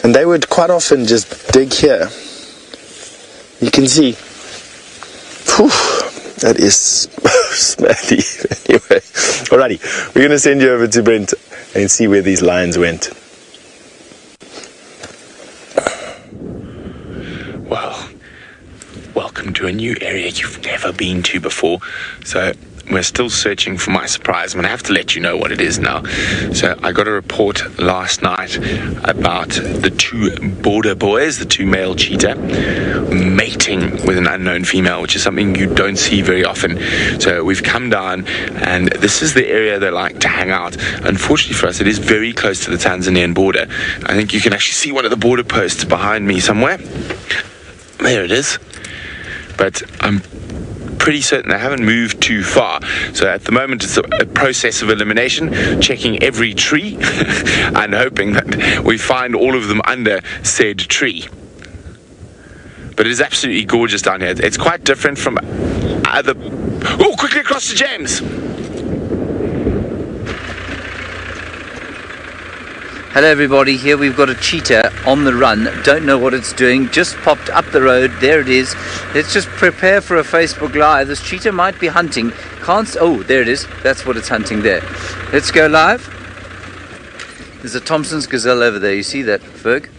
And they would quite often just dig here. You can see. Whew, that is smelly. Anyway, alrighty, we're going to send you over to Brent and see where these lions went. Well, welcome to a new area you've never been to before. So we're still searching for my surprise. I'm going to have to let you know what it is now. So I got a report last night about the two border boys, the two male cheetah, mating with an unknown female, which is something you don't see very often. So we've come down, and this is the area they like to hang out. Unfortunately for us, it is very close to the Tanzanian border. I think you can actually see one of the border posts behind me somewhere. There it is. But I'm pretty certain they haven't moved too far. So at the moment it's a process of elimination, checking every tree and hoping that we find all of them under said tree. But it is absolutely gorgeous down here. It's quite different from other... Oh, quickly across to James! Hello everybody, here we've got a cheetah on the run, don't know what it's doing, just popped up the road, there it is. Let's just prepare for a Facebook Live. This cheetah might be hunting, oh there it is, that's what it's hunting there. Let's go live. There's a Thompson's gazelle over there, you see that, Ferg?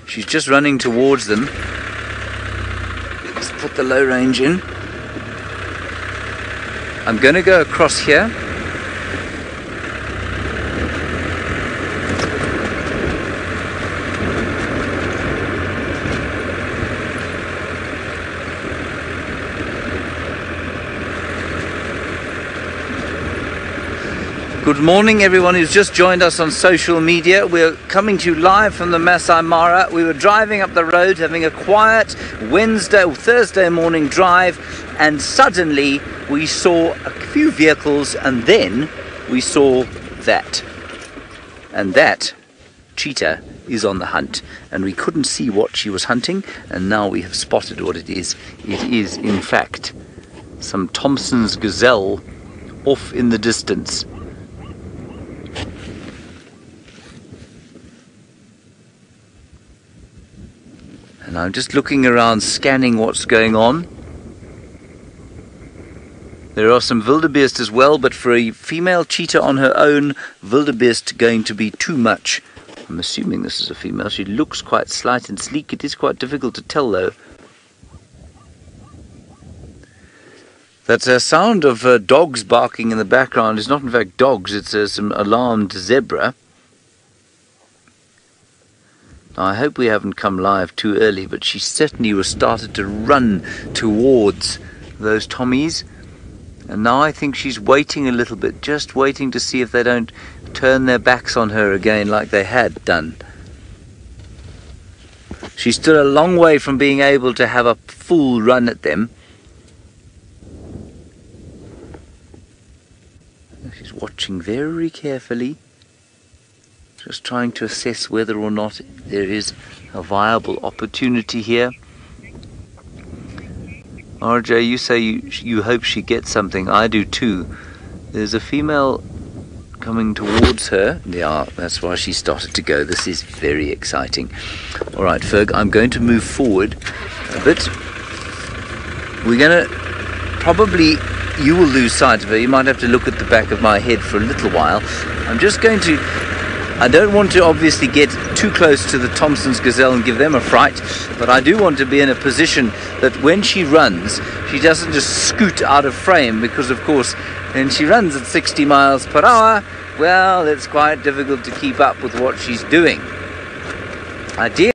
She's just running towards them. Let's put the low range in. I'm going to go across here. Good morning everyone who's just joined us on social media. We're coming to you live from the Masai Mara. We were driving up the road having a quiet Thursday morning drive, and suddenly we saw a few vehicles, and then we saw that. And that cheetah is on the hunt, and we couldn't see what she was hunting, and now we have spotted what it is. It is in fact some Thompson's gazelle off in the distance. And I'm just looking around, scanning what's going on. There are some wildebeest as well, but for a female cheetah on her own, wildebeest going to be too much. I'm assuming this is a female. She looks quite slight and sleek. It is quite difficult to tell though. That sound of dogs barking in the background is not in fact dogs, it's some alarmed zebra. Now, I hope we haven't come live too early, but she certainly was started to run towards those Tommies. And now I think she's waiting a little bit, just waiting to see if they don't turn their backs on her again like they had done. She's still a long way from being able to have a full run at them. She's watching very carefully. Just trying to assess whether or not there is a viable opportunity here. RJ, you say you hope she gets something. I do too. There's a female coming towards her. Yeah, that's why she started to go. This is very exciting. All right, Ferg, I'm going to move forward a bit. We're going to probably... You will lose sight of her. You might have to look at the back of my head for a little while. I'm just going to... I don't want to obviously get too close to the Thompson's gazelle and give them a fright, but I do want to be in a position that when she runs, she doesn't just scoot out of frame, because of course when she runs at 60 miles per hour, well, it's quite difficult to keep up with what she's doing. Ideally,